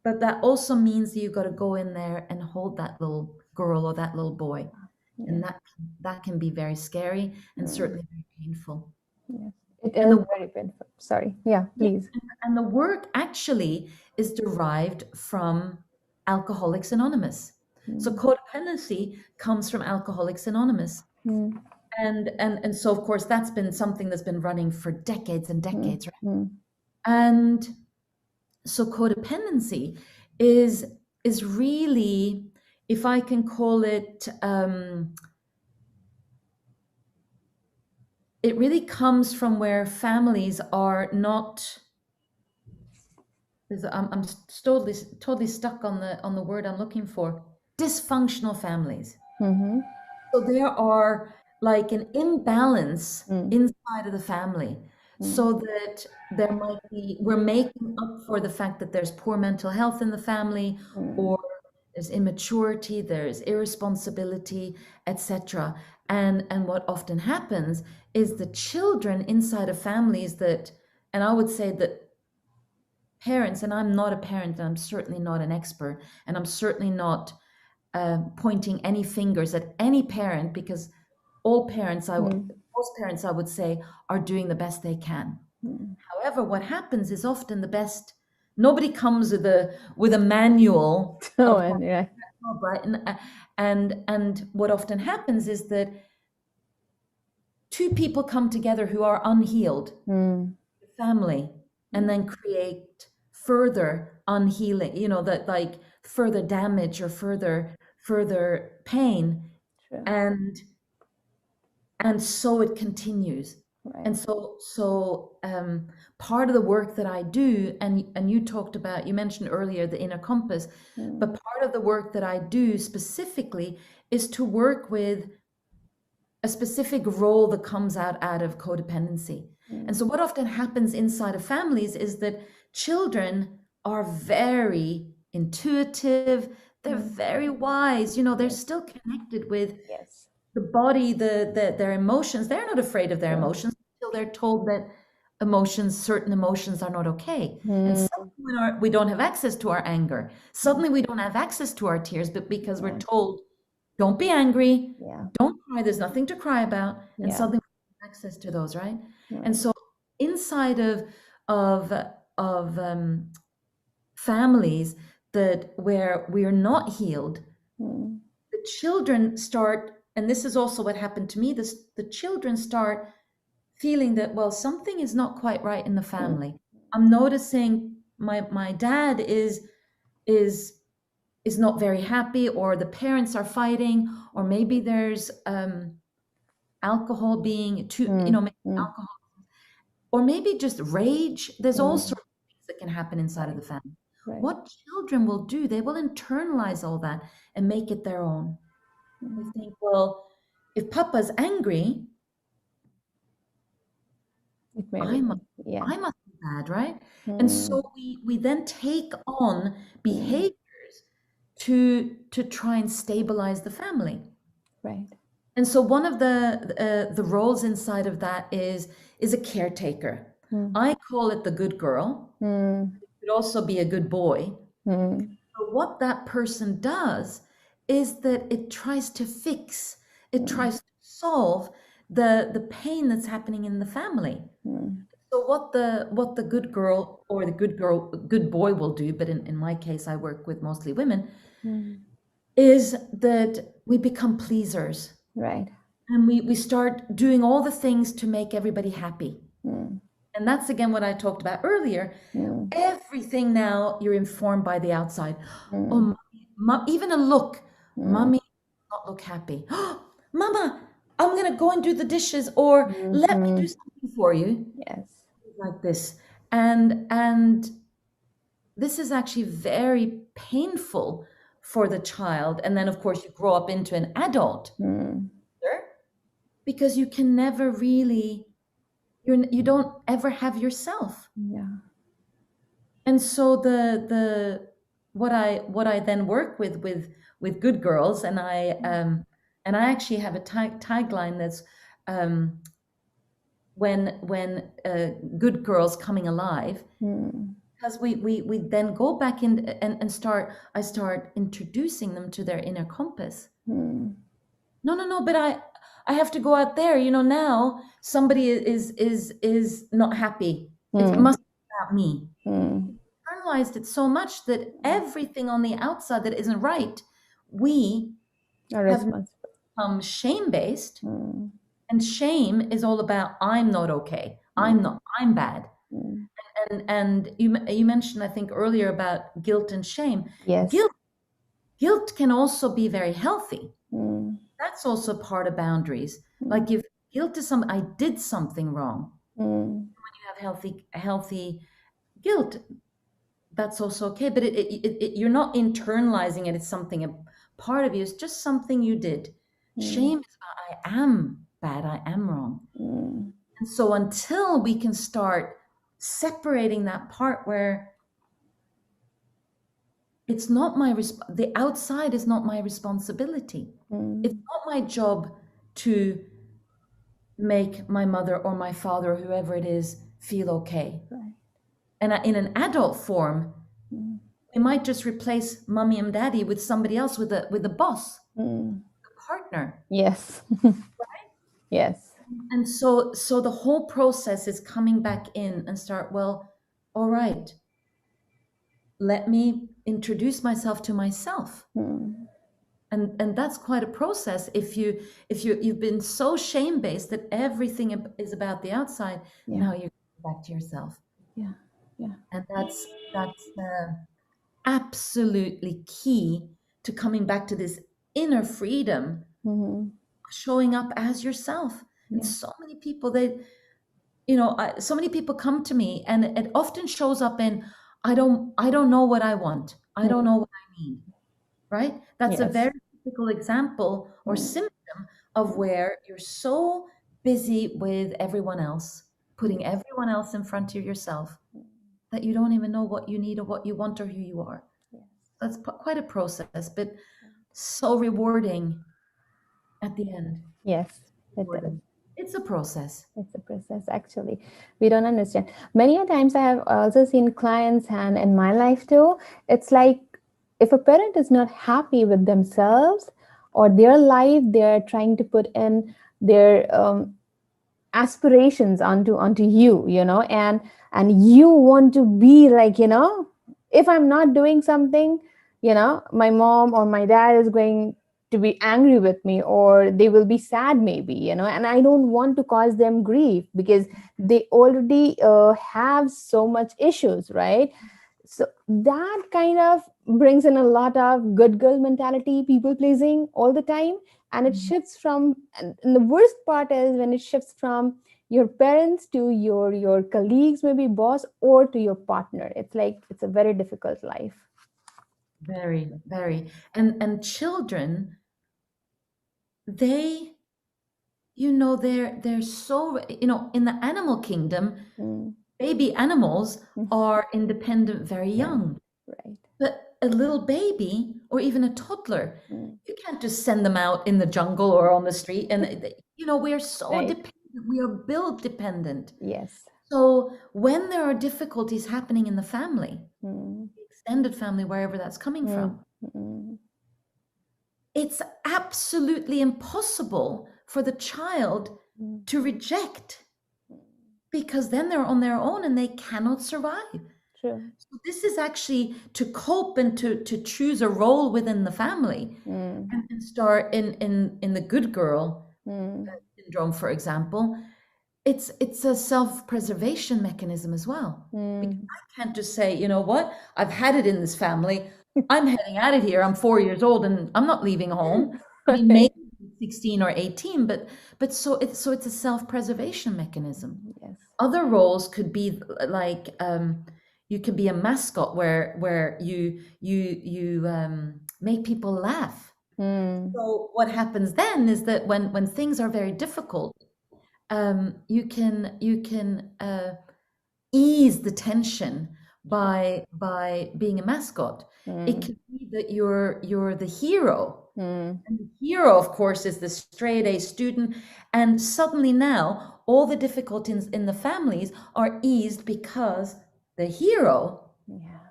But that also means that you've got to go in there and hold that little girl or that little boy. Yeah. And that can be very scary and certainly very painful. Yes. It is very painful. Sorry. Yeah, please. And the work actually is derived from Alcoholics Anonymous. So codependency comes from Alcoholics Anonymous. And so, of course, that's been something that's been running for decades and decades, right? And so codependency is really, if I can call it, it really comes from where families are not. I'm totally stuck on the word I'm looking for. Dysfunctional families. So there are like an imbalance inside of the family, so that there might be, we're making up for the fact that there's poor mental health in the family, or there's immaturity, there's irresponsibility, etc. And what often happens is the children inside of families that, and I would say that parents, and I'm not a parent, and I'm certainly not an expert, and I'm certainly not pointing any fingers at any parent, because all parents, most parents, I would say, are doing the best they can. However, what happens is often the best. Nobody comes with a manual. Yeah. Right? And what often happens is that two people come together who are unhealed, family, and then create further unhealing, that like further damage or further pain. True. And so it continues. Right. And so part of the work that I do, and you talked about, you mentioned earlier the inner compass, but part of the work that I do specifically is to work with a specific role that comes out of codependency. And so what often happens inside of families is that children are very intuitive, they're very wise, they're still connected with the body, their emotions. They're not afraid of their emotions until they're told that certain emotions are not okay. And suddenly we don't have access to our anger. Suddenly we don't have access to our tears, but because we're told, don't be angry, don't cry, there's nothing to cry about. And suddenly we have access to those, right? And so inside of families where we are not healed, the children start, and this is also what happened to me, the children start feeling that, well, something is not quite right in the family. I'm noticing my dad is not very happy, or the parents are fighting, or maybe there's alcohol being too, maybe alcohol, or maybe just rage. There's all sorts of things that can happen inside of the family. What children will do, they will internalize all that and make it their own. They think, well, if Papa's angry, I must be bad, right? And so we then take on behaviors to try and stabilize the family. Right. And so one of the roles inside of that is a caretaker. I call it the good girl. It could also be a good boy. But what that person does is that it tries to fix, it tries to solve the pain that's happening in the family. So what the good girl or the good boy will do, but in my case, I work with mostly women, is that we become pleasers. Right. And we start doing all the things to make everybody happy. And that's again what I talked about earlier. Everything now you're informed by the outside. Oh, even a look. Mommy does not look happy. Mama, I'm gonna go and do the dishes, or let me do something for you. Yes. Like this. And this is actually very painful for the child, and then of course you grow up into an adult, because you can never really, you don't ever have yourself. Yeah. And so what I then work with good girls, and I actually have a tagline that's when good girls coming alive, because we then go back in and I start introducing them to their inner compass. No, but I have to go out there, now somebody is not happy. It must be about me. Internalized it so much that everything on the outside that isn't right, we Are have responsible. become shame-based. And shame is all about I'm not okay. I'm bad. And you mentioned, I think, earlier about guilt and shame. Yes. Guilt can also be very healthy. That's also part of boundaries. Like if guilt is I did something wrong. When you have healthy guilt, that's also okay. But you're not internalizing it. It's something, a part of you. It's just something you did. Shame is about I am bad. I am wrong. And so until we can start separating that part where it's not the outside is not my responsibility. It's not my job to make my mother or my father, or whoever it is, feel okay. Right. And in an adult form, we might just replace mommy and daddy with somebody else, with a boss, a partner. Yes. Yes. And so the whole process is coming back in and start, well, all right, let me introduce myself to myself. And that's quite a process. If you've been so shame-based that everything is about the outside, now you're back to yourself. Yeah. Yeah. And that's absolutely key to coming back to this inner freedom, showing up as yourself. And so many people, so many people come to me, and it often shows up in, I don't know what I want. I don't know what I need. Right? That's a very typical example or symptom of where you're so busy with everyone else, putting everyone else in front of yourself, that you don't even know what you need or what you want or who you are. That's quite a process, but so rewarding at the end. Yes, it is. It's a process. It's a process, actually. We don't understand. Many a times I have also seen clients, and in my life too, it's like if a parent is not happy with themselves or their life, they're trying to put in their aspirations onto you, and you want to be like, if I'm not doing something, my mom or my dad is going to be angry with me, or they will be sad maybe, and I don't want to cause them grief because they already have so much issues, right? So that kind of brings in a lot of good girl mentality, people pleasing all the time. And it shifts from, and the worst part is when it shifts from your parents to your colleagues, maybe boss, or to your partner. It's like, it's a very difficult life. Very, very. And children, they're so, in the animal kingdom, baby animals are independent very young. Right. But a little baby or even a toddler, you can't just send them out in the jungle or on the street. And, we are so dependent. We are built dependent. Yes. So when there are difficulties happening in the family, the extended family, wherever that's coming from, it's absolutely impossible for the child to reject, because then they're on their own and they cannot survive. True. So this is actually to cope and to choose a role within the family, and start in the good girl syndrome, for example. It's a self-preservation mechanism as well. Because I can't just say, you know what, I've had it in this family, I'm heading out of here, I'm 4 years old and I'm not leaving home. I mean, maybe 16 or 18, but so it's a self-preservation mechanism. Yes. Other roles could be like, you could be a mascot where you make people laugh. Mm. So what happens then is that when things are very difficult, you can ease the tension by being a mascot. It Mm. can be that you're the hero. Mm. And the hero, of course, is the straight A student. And suddenly now all the difficulties in the families are eased because the hero Yeah.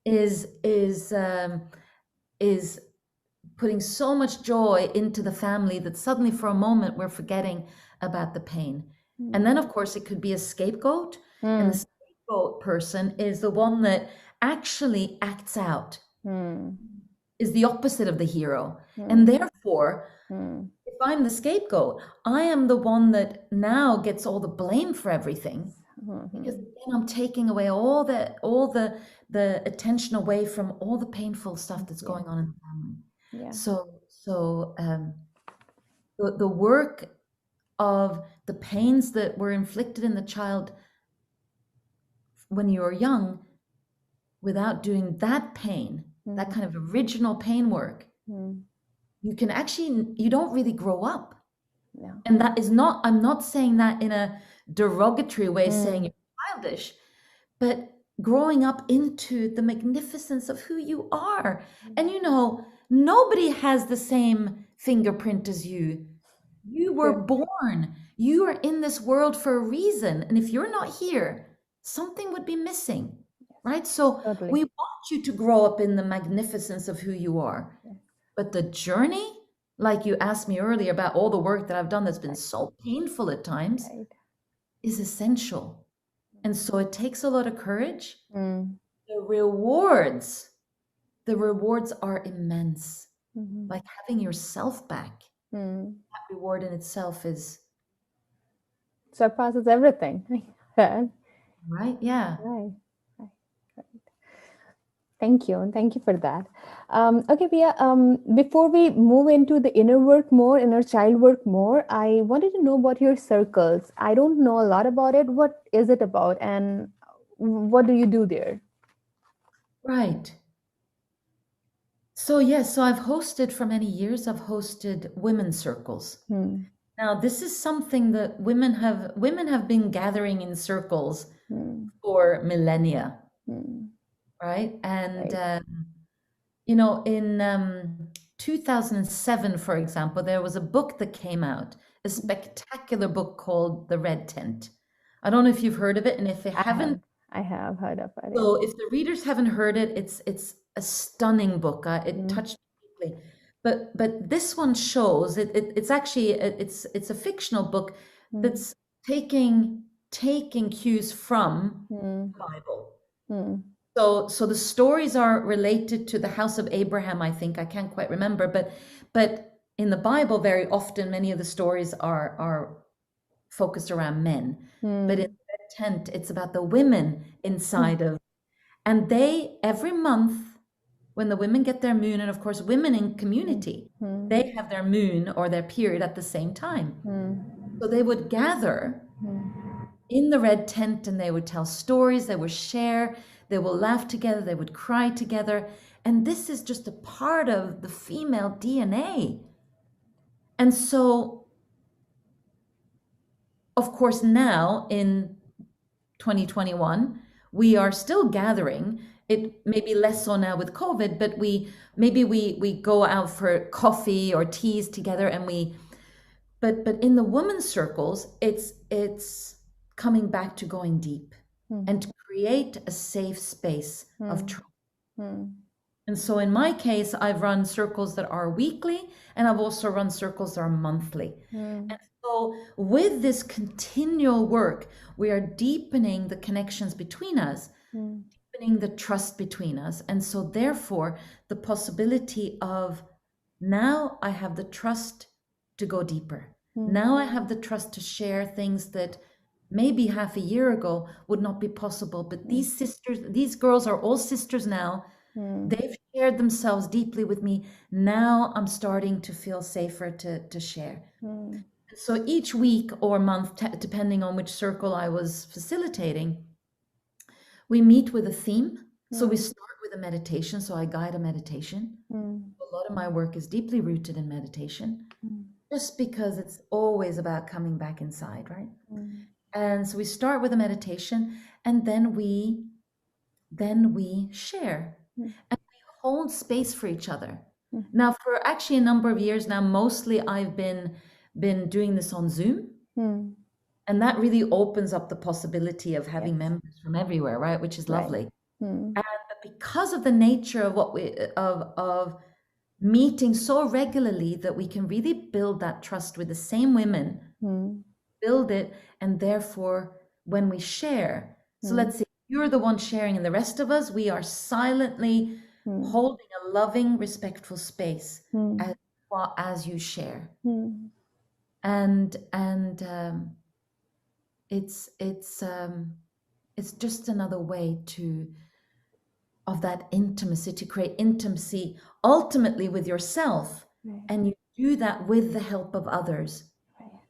is putting so much joy into the family that suddenly for a moment we're forgetting about the pain. And then of course it could be a scapegoat, and the Mm. scapegoat person is the one that actually acts out, Mm. is the opposite of the hero. And Mm. therefore, Mm. if I'm the scapegoat, I am the one that now gets all the blame for everything, because Mhm. then I'm taking away all the attention away from all the painful stuff that's Yeah. going on in the family. Yeah. So the work of the pains that were inflicted in the child when you were young, without doing that pain, that kind of original pain work, Mm. you don't really grow up. Yeah. And that is not, I'm not saying that in a derogatory way, saying Mm. you're childish, but growing up into the magnificence of who you are. And nobody has the same fingerprint as you. You were True. born. You are in this world for a reason. And if you're not here, something would be missing, right? So Totally. we want you to grow up in the magnificence of who you are. Yes. But the journey, like you asked me earlier about all the work that I've done that's been Right. so painful at times, Right. is essential. And so it takes a lot of courage. Mm. The rewards are immense. Mhm. Like having yourself back, Mm. that reward in itself is, Surpasses everything. Right. right? Yeah. Right. Right. Thank you. Thank you for that. Okay, Pia, before we move into the inner work more, inner child work more, I wanted to know about your circles. I don't know a lot about it. What is it about, and what do you do there? Right. So yes, so I've hosted for many years, I've hosted women's circles. Hmm. Now, this is something that women have been gathering in circles Hmm. for millennia, Hmm. right? And Right. in 2007, for example, there was a book that came out, a spectacular book called The Red Tent. I don't know if you've heard of it, and if you I haven't, have. I have heard of it. Yeah. so if the readers haven't heard it, it's a stunning book. It Hmm. touched me deeply. But this one shows it's actually it's a fictional book Hmm. that's taking cues from Hmm. the Bible. Hmm. So the stories are related to the house of Abraham, I think. I can't quite remember, but in the Bible, very often many of the stories are focused around men. But in Hmm. the Red Tent, it's about the women inside of, and they every month when the women get their moon, and of course women in Hmm. community, Hmm. they have their moon or their period at the same time. So they would gather Hmm. in the red tent and they would tell stories, they would share, they will laugh together, they would cry together. And this is just a part of the female DNA. And so, of course, now in 2021, we are still gathering. It may be less so now with COVID, but we go out for coffee or teas together, and but in the women's circles, it's coming back to going deep Hmm. and to create a safe space of Hmm. trust. Hmm. And so in my case, I've run circles that are weekly, and I've also run circles that are monthly. Hmm. And so with this continual work, we are deepening the connections between us, Hmm. deepening the trust between us. And so therefore, the possibility of, now I have the trust to go deeper. Hmm. Now I have the trust to share things that maybe half a year ago would not be possible. But these sisters, these girls are all sisters now. Hmm. They've shared themselves deeply with me. Now I'm starting to feel safer to share. Hmm. So each week or month, depending on which circle I was facilitating, we meet with a theme. So we start with a meditation. So I guide a meditation. A lot of my work is deeply rooted in meditation, just because it's always about coming back inside, right? And so we start with a meditation, and then we share and we hold space for each other. Now, for actually a number of years now, mostly I've been doing this on Zoom, and that really opens up the possibility of having members from everywhere, right? Which is lovely. And because of the nature of what we of meeting so regularly, that we can really build that trust with the same women, build it, and therefore when we share, so let's say you're the one sharing and the rest of us, we are silently holding a loving, respectful space as you share. And it's just another way of that intimacy, to create intimacy ultimately with yourself. And you do that with the help of others.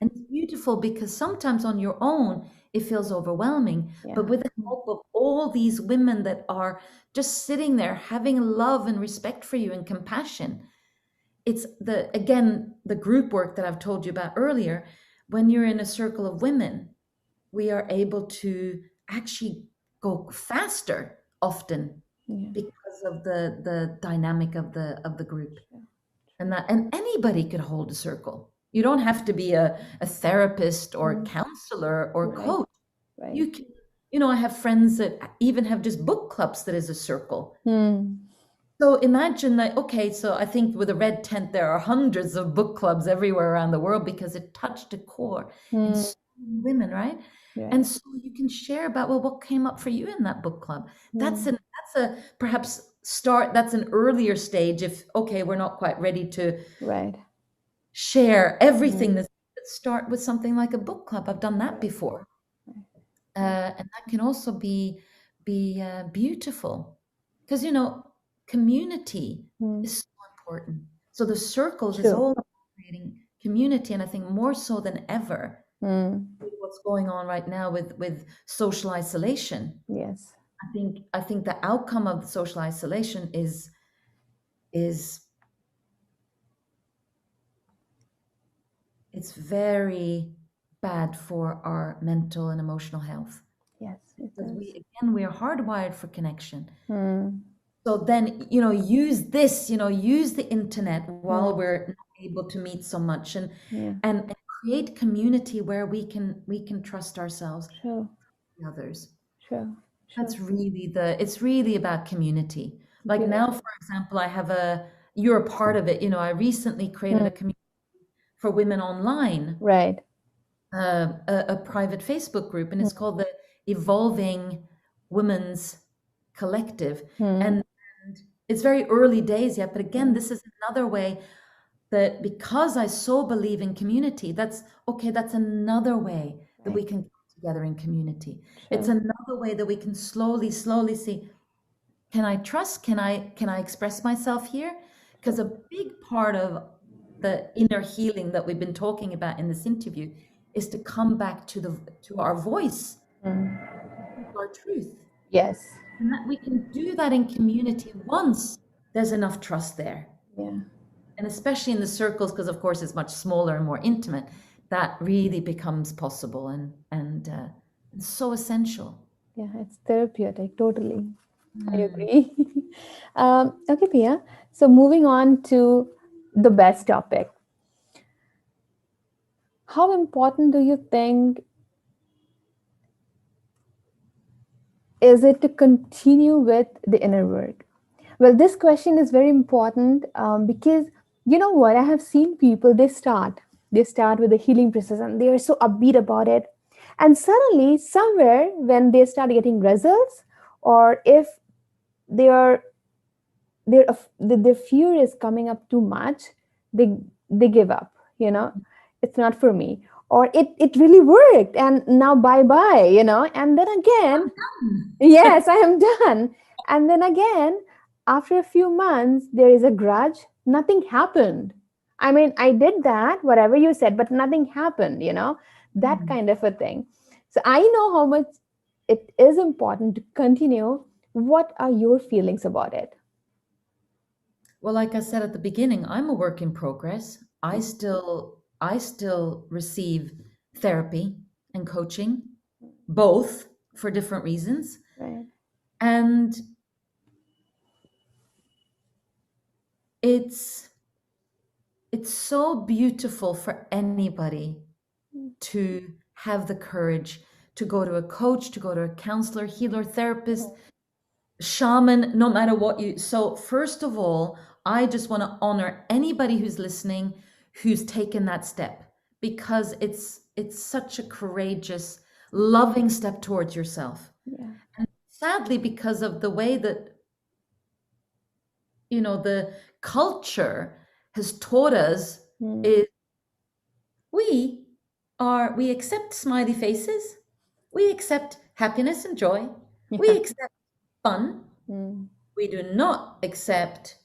And it's beautiful, because sometimes on your own it feels overwhelming, but with the help of all these women that are just sitting there having love and respect for you and compassion. It's the group work that I've told you about earlier. When you're in a circle of women, we are able to actually go faster often, because of the dynamic of the group. And anybody could hold a circle. You don't have to be a therapist or counselor or coach. You can, I have friends that even have just book clubs that is a circle. So imagine that, okay, so I think with a red tent, there are hundreds of book clubs everywhere around the world, because it touched a core in so many women, right? And so you can share about, well, what came up for you in that book club? That's a perhaps start, that's an earlier stage if, okay, we're not quite ready to share everything. Start with something like a book club. I've done that before. And that can also be beautiful, because, community is so important. So the circles is all about creating community, and I think more so than ever, what's going on right now with social isolation. I think the outcome of the social isolation is it's very bad for our mental and emotional health. Because we are hardwired for connection. So then, use this, use the internet while we're not able to meet so much, and create community where we can trust ourselves, and others. That's really it's really about community. Like now, for example, you're a part of it. I recently created a community for women online, a private Facebook group, and it's called the Evolving Women's Collective. And it's very early days yet, but again, this is another way that, because I so believe in community, that's another way that we can come together in community. It's another way that we can slowly see, can I trust? Can I express myself here? Because a big part of the inner healing that we've been talking about in this interview is to come back to our voice, our truth. And that we can do that in community once there's enough trust there. And especially in the circles, because of course it's much smaller and more intimate, that really becomes possible and so essential. It's therapeutic, totally. I agree. Okay, Pia. So moving on to the best topic. How important do you think is it to continue with the inner work? Well, this question is very important because, you know what, I have seen people, they start with the healing process and they are so upbeat about it. And suddenly, somewhere, when they start getting results, or if their fear is coming up too much, they give up. It's not for me, or it really worked, and now bye. And then again, yes, I am done. And then again, after a few months, there is a grudge. Nothing happened. I mean, I did that, whatever you said, but nothing happened, that kind of a thing. So I know how much it is important to continue What are your feelings about it? Well, like I said at the beginning, I'm a work in progress. I still receive therapy and coaching, both for different reasons. Right. And it's so beautiful for anybody to have the courage to go to a coach, to go to a counselor, healer, therapist, shaman, no matter what you. So, first of all, I just want to honor anybody who's listening who's taken that step, because it's such a courageous, loving step towards yourself. Yeah. And sadly, because of the way that, the culture has taught us, is we we accept smiley faces, we accept happiness and joy, we Yeah. accept fun, Mm. we do not accept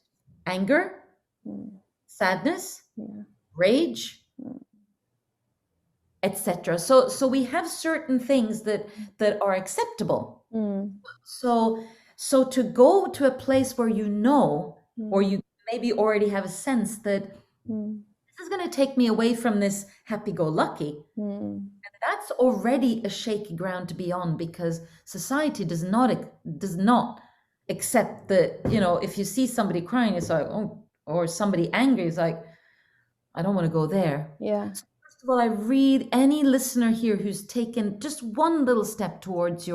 anger, Mm. sadness, Yeah. rage, Mm. etc. So we have certain things that are acceptable. Mm. So to go to a place where or Mm. you maybe already have a sense that Mm. this is going to take me away from this happy-go-lucky, Mm. that's already a shaky ground to be on, because society does not accept that, if you see somebody crying, it's like, oh, or somebody angry, it's like, I don't want to go there. Yeah. So first of all, I read any listener here who's taken just one little step towards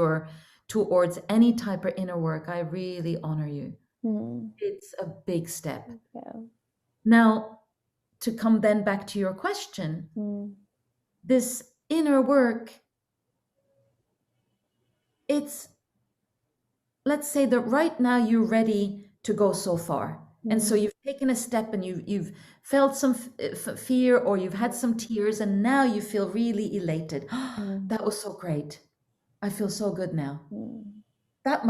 any type of inner work, I really honor you. Mm. It's a big step. Yeah. Now, to come then back to your question, Mm. this inner work, it's, let's say that right now you're ready to go so far. And so Mm. you've taken a step, and you've felt some fear, or you've had some tears, and now you feel really elated. Mm. That was so great. I feel so good now. Mm. That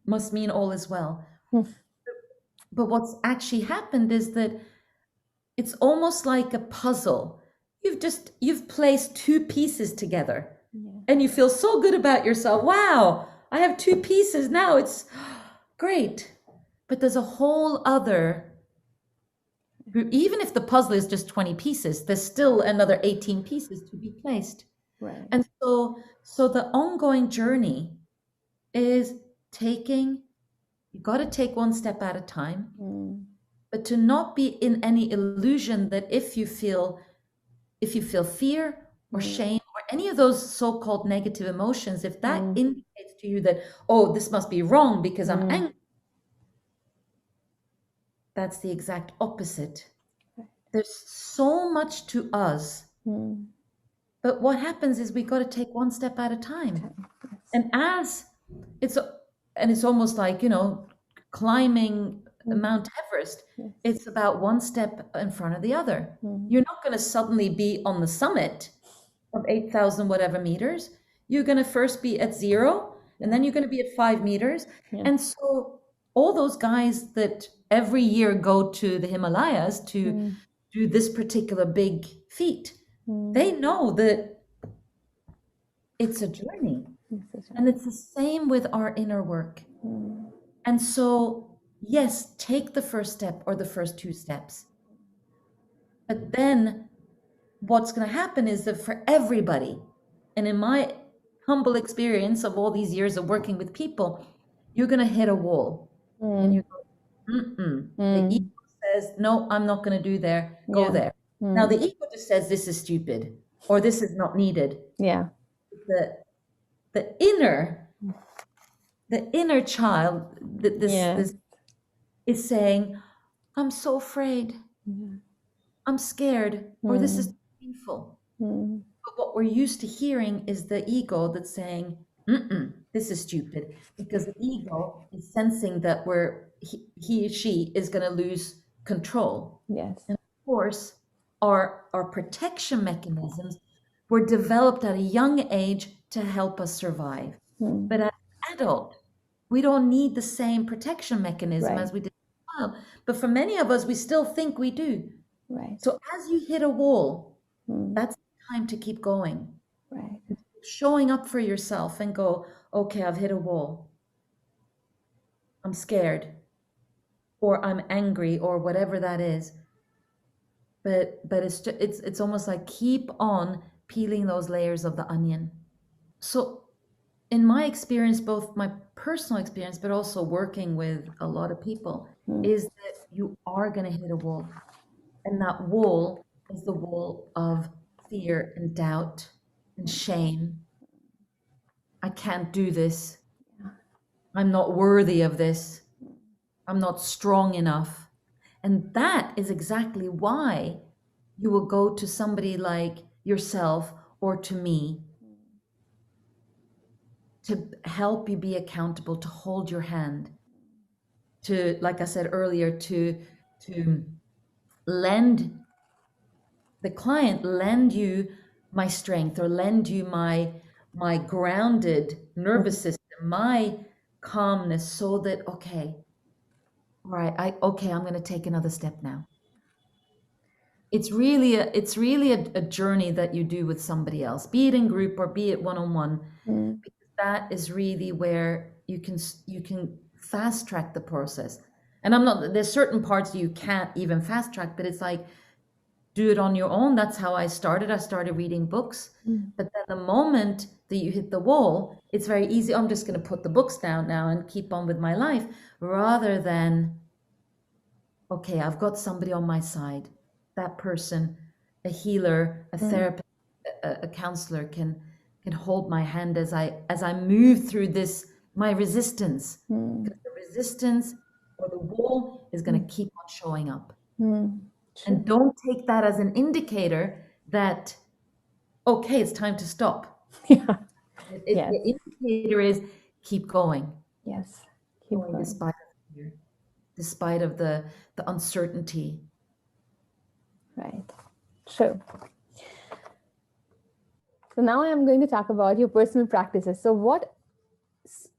must mean all is well. Mm. But what's actually happened is that it's almost like a puzzle. You've placed two pieces together, Yeah. and you feel so good about yourself. Wow, I have two pieces now. It's great. But there's a whole other, even if the puzzle is just 20 pieces, there's still another 18 pieces to be placed. Right. And so the ongoing journey is you got to take one step at a time, Mm. but to not be in any illusion that if you feel fear or Mm. shame or any of those so-called negative emotions, if that Mm. indicates to you that, oh, this must be wrong because I'm Mm. angry, that's the exact opposite. There's so much to us, Mm. but what happens is we got to take one step at a time. Yes. And it's almost like, climbing Mm. Mount Everest. Yes. It's about one step in front of the other. Mm. You're not going to suddenly be on the summit of 8,000 whatever meters. You're going to first be at 0, and then you're going to be at 5 meters. Yeah. And so all those guys that every year go to the Himalayas to Mm. do this particular big feat, Mm. they know that it's a journey. Yes, that's And right. it's the same with our inner work. Mm. And so, yes, take the first step or the first 2 steps. But then what's going to happen is that for everybody, and in my humble experience of all these years of working with people, you're going to hit a wall. And you Mm. go, mm-mm. The Mm. ego says, no, I'm not going to do there. Go Yeah. there. Now, Mm. the ego just says, this is stupid, or this is not needed. Yeah. The inner child, Yeah. this is saying, I'm so afraid, Yeah. I'm scared, or this is Mm. painful. Mm. But what we're used to hearing is the ego that's saying, mm-mm, this is stupid, because the ego is sensing that he or she is going to lose control. Yes. And of course, our protection mechanisms were developed at a young age to help us survive. Mm. But as an adult, we don't need the same protection mechanism Right. as we did as a child. But for many of us, we still think we do. Right. So as you hit a wall, Mm. that's the time to keep going. Right. Showing up for yourself and go, okay, I've hit a wall. I'm scared, or I'm angry, or whatever that is. But it's almost like keep on peeling those layers of the onion. So in my experience, both my personal experience, but also working with a lot of people, is that you are going to hit a wall. And that wall is the wall of fear and doubt and shame. I can't do this. I'm not worthy of this. I'm not strong enough. And that is exactly why you will go to somebody like yourself or to me to help you be accountable, to hold your hand, to, like I said earlier, to lend the client, lend you my strength, or lend you my grounded nervous system, my calmness, so that okay, all right, I'm going to take another step now. It's really a journey that you do with somebody else, be it in group or be it one-on-one, because that is really where you can fast track the process. And there's certain parts you can't even fast track, but it's like, do it on your own. That's how I started. I started reading books. But then the moment that you hit the wall, it's very easy. I'm just going to put the books down now and keep on with my life, rather than, okay, I've got somebody on my side. That person, a healer, a therapist, a counselor can hold my hand as I move through this, my resistance. Because the resistance or the wall is going to keep on showing up. And don't take that as an indicator that, okay, it's time to stop. Yeah. The indicator is keep going. Yes. Keep going. Despite of fear, despite of the uncertainty. Right. True. So now I'm going to talk about your personal practices. So what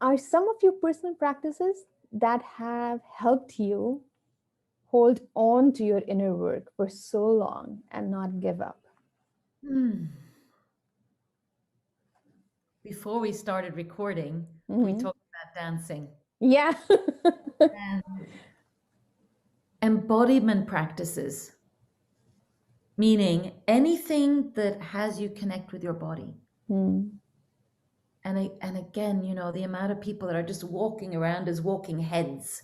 are some of your personal practices that have helped you hold on to your inner work for so long and not give up? Before we started recording, we talked about dancing. Yeah. And embodiment practices, meaning anything that has you connect with your body. And again, the amount of people that are just walking around as walking heads,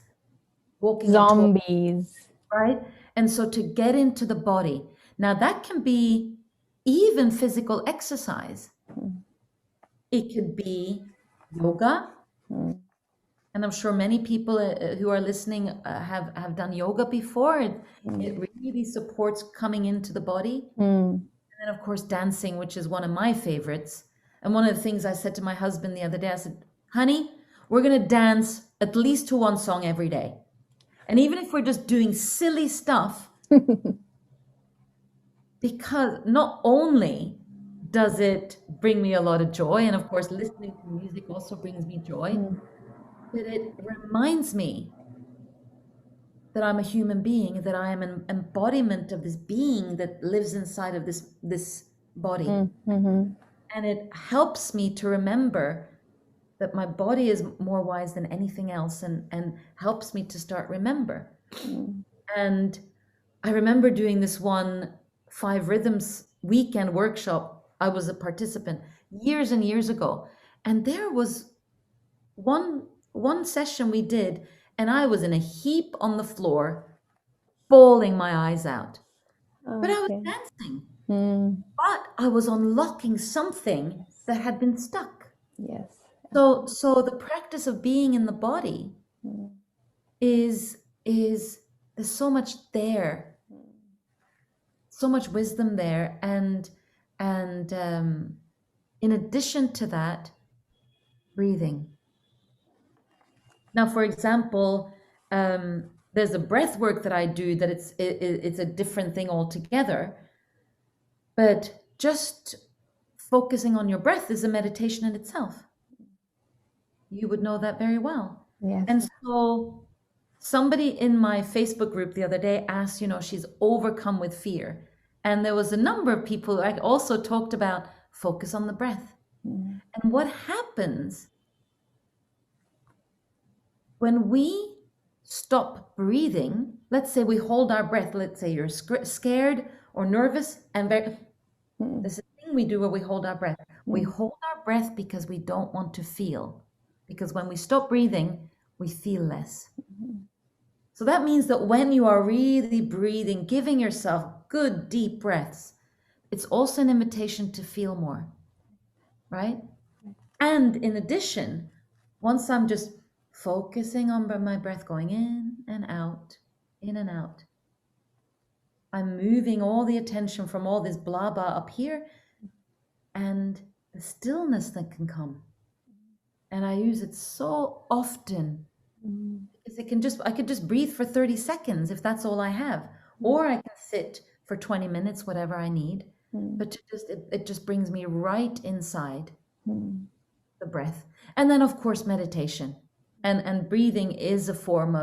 walking zombies, right? And so to get into the body, now that can be even physical exercise. It could be yoga. And I'm sure many people who are listening have done yoga before. It really supports coming into the body. And then, of course, dancing, which is one of my favorites. And one of the things I said to my husband the other day, I said, honey, we're going to dance at least to one song every day. And even if we're just doing silly stuff, because not only does it bring me a lot of joy, and of course, listening to music also brings me joy, but it reminds me that I'm a human being, that I am an embodiment of this being that lives inside of this body. And it helps me to remember that my body is more wise than anything else, and helps me to start remember. And I remember doing this one 5 Rhythms weekend workshop. I was a participant years and years ago. And there was one session we did, and I was in a heap on the floor, bawling my eyes out. But I was dancing. But I was unlocking something that had been stuck. Yes. So the practice of being in the body is there's so much there, so much wisdom there, and in addition to that, breathing. Now, for example, there's a breath work that I do that it's a different thing altogether, but just focusing on your breath is a meditation in itself. You would know that very well. Yes. And so somebody in my Facebook group the other day asked, she's overcome with fear. And there was a number of people who also talked about focus on the breath. And what happens when we stop breathing, let's say we hold our breath, let's say you're scared or nervous and very, this is the thing we do where we hold our breath. We hold our breath because we don't want to feel. Because when we stop breathing, we feel less. So that means that when you are really breathing, giving yourself good deep breaths, it's also an invitation to feel more, right? And in addition, once I'm just focusing on my breath going in and out, I'm moving all the attention from all this blah blah up here and the stillness that can come. And I use it so often because I could just breathe for 30 seconds if that's all I have. Or I can sit for 20 minutes, whatever I need. But it just brings me right inside the breath. And then of course meditation. And breathing is a form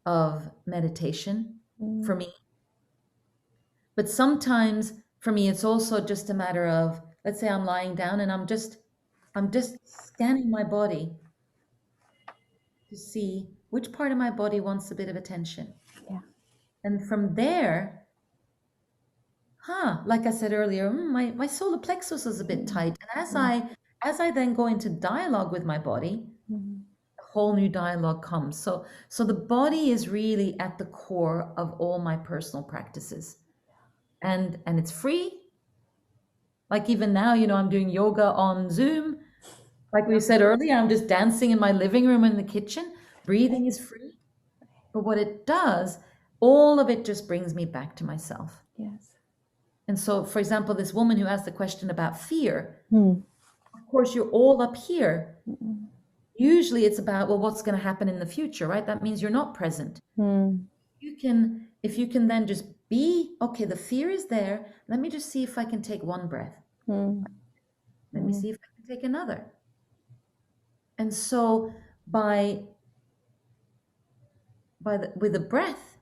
of meditation for me. But sometimes for me it's also just a matter of, let's say I'm lying down and I'm just scanning my body to see which part of my body wants a bit of attention. Yeah. And from there, like I said earlier, my solar plexus is a bit tight. And as I then go into dialogue with my body, a whole new dialogue comes. So the body is really at the core of all my personal practices. And it's free. Like even now, I'm doing yoga on Zoom. Like we said earlier, I'm just dancing in my living room in the kitchen. Breathing is free. But what it does, all of it just brings me back to myself. Yes. And so, for example, this woman who asked the question about fear, of course, you're all up here. Usually it's about, well, what's going to happen in the future, right? That means you're not present. If you can then just be, okay, the fear is there. Let me just see if I can take one breath. Let me see if I can take another. And so with the breath,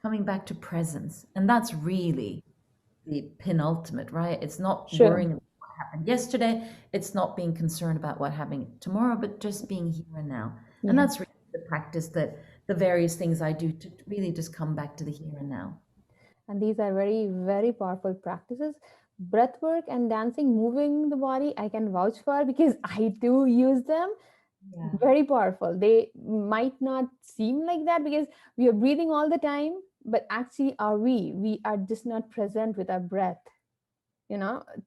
coming back to presence, and that's really the penultimate, right? It's not worrying about what happened yesterday. It's not being concerned about what happened tomorrow, but just being here and now. Yeah. And that's really the practice, that the various things I do to really just come back to the here and now. And these are very, very powerful practices. Breath work and dancing, moving the body, I can vouch for because I do use them. Yeah. Very powerful. They might not seem like that because we are breathing all the time, but actually we are just not present with our breath.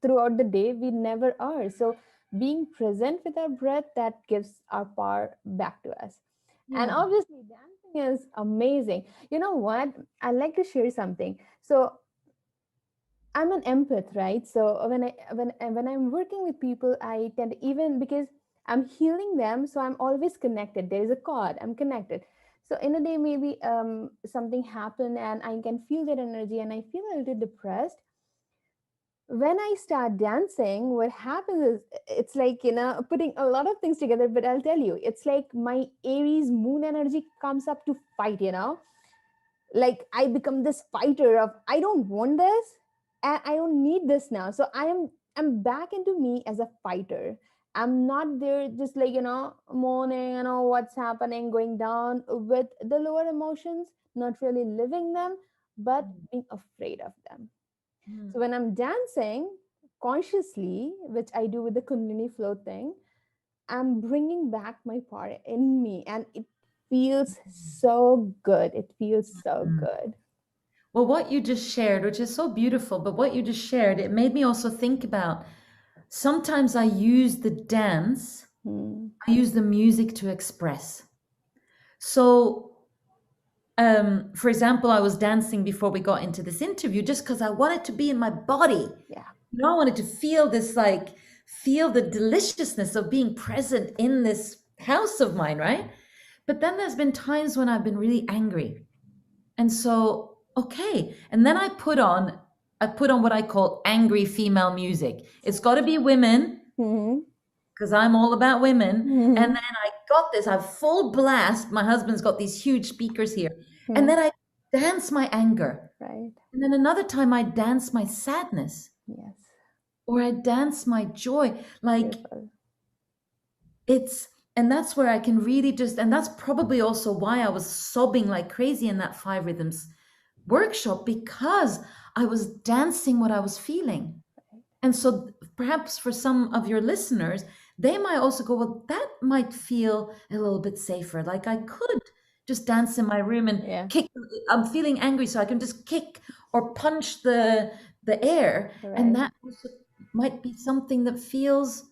Throughout the day, we never are. So being present with our breath, that gives our power back to us. Yeah. And obviously dancing is amazing. You know what? I'd like to share something. So I'm an empath, right? So when I'm working with people, I tend to, even because I'm healing them, so I'm always connected. There is a cord, I'm connected. So in a day, maybe something happened and I can feel that energy and I feel a little depressed. When I start dancing, what happens is it's like, putting a lot of things together, but I'll tell you, it's like my Aries moon energy comes up to fight, like I become this fighter of, I don't want this and I don't need this now. So I'm back into me as a fighter. I'm not there just like, moaning, what's happening, going down with the lower emotions, not really living them, but being afraid of them. So when I'm dancing consciously, which I do with the Kundalini flow thing, I'm bringing back my power in me, and it feels so good. It feels so good. Well, what you just shared, which is so beautiful, but what you just shared, it made me also think about, sometimes I use the dance, I use the music to express. So, for example, I was dancing before we got into this interview just because I wanted to be in my body. Yeah. I wanted to feel this, feel the deliciousness of being present in this house of mine, right? But then there's been times when I've been really angry. And so, okay. And then I put on what I call angry female music. It's got to be women, because I'm all about women. And then I got this, I full blast. My husband's got these huge speakers here. And then I dance my anger. Right. And then another time I dance my sadness. Yes. Or I dance my joy. Like, Beautiful. it's And that's where I can really just, and that's probably also why I was sobbing like crazy in that five rhythms workshop, because I was dancing what I was feeling. And so perhaps for some of your listeners, they might also go, well, that might feel a little bit safer. Like I could just dance in my room and Yeah. kick. I'm feeling angry, so I can just kick or punch the air. And Right. that also might be something that feels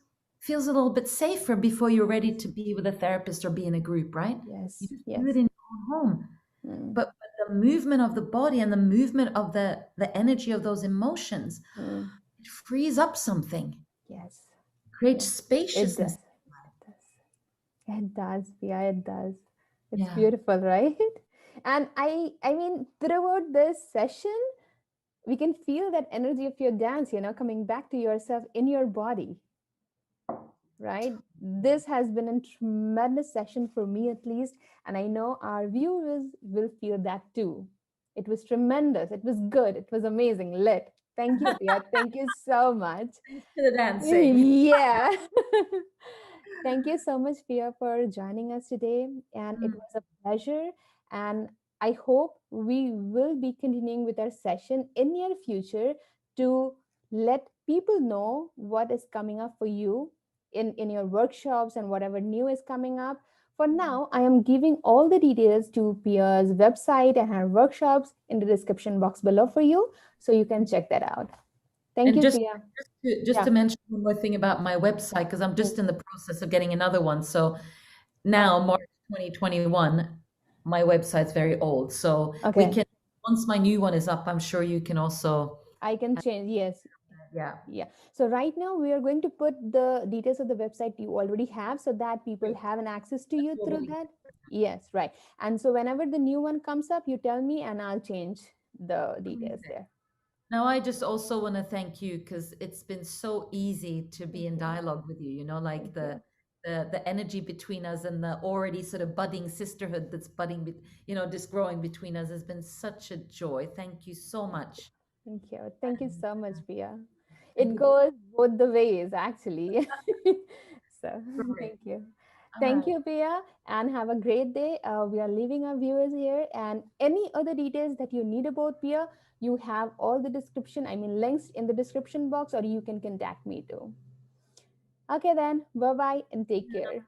a little bit safer before you're ready to be with a therapist or be in a group, right? You Yes. just do it Yes. in your own home. Mm, But the movement of the body and the movement of the energy of those emotions, mm. it frees up something, Yes. creates Yes. It spaciousness. does. It does. It does. Yeah, it does. It's Yeah. beautiful, right? And I mean, throughout this session, we can feel that energy of your dance, coming back to yourself in your body, right? This has been a tremendous session for me, at least. And I know our viewers will feel that too. It was tremendous. It was good. It was amazing. Lit. Thank you, Pia. Thank you so much. Thanks to the dancing. Yeah. Thank you so much, Pia, for joining us today. And it Mm. was a pleasure. And I hope we will be continuing with our session in near future to let people know what is coming up for you in your workshops and whatever new is coming up. For now, I am giving all the details to Pia's website and her workshops in the description box below for you, so you can check that out. Thank And you, Pia. just Yeah. to mention one more thing about my website, because I'm Mm. just in the process of getting another one. So now, Oh, March 2021, my website's very old. So we okay. can, once my new one is up, I'm sure you can also, I can change. Yes. yeah. Yeah. So right now we are going to put the details of the website you already have so that people Great. have an access to That's you what through we- that. Yes, right. And so whenever the new one comes up, you tell me and I'll change the details there. Now, I just also want to thank you because it's been so easy to be Thank in you. dialogue with you, like Thank you. the energy between us and the already sort of budding sisterhood that's budding, just growing between us has been such a joy. Thank you so Thank you. much. Thank you. Thank you And, so much, Pia. and It goes both the ways, actually. So great. thank you. All Thank right. you, Pia, and have a great day. We are leaving our viewers here. And any other details that you need about Pia, you have all the description, I mean, links in the description box, or you can contact me too. Okay, then. Bye bye and take care.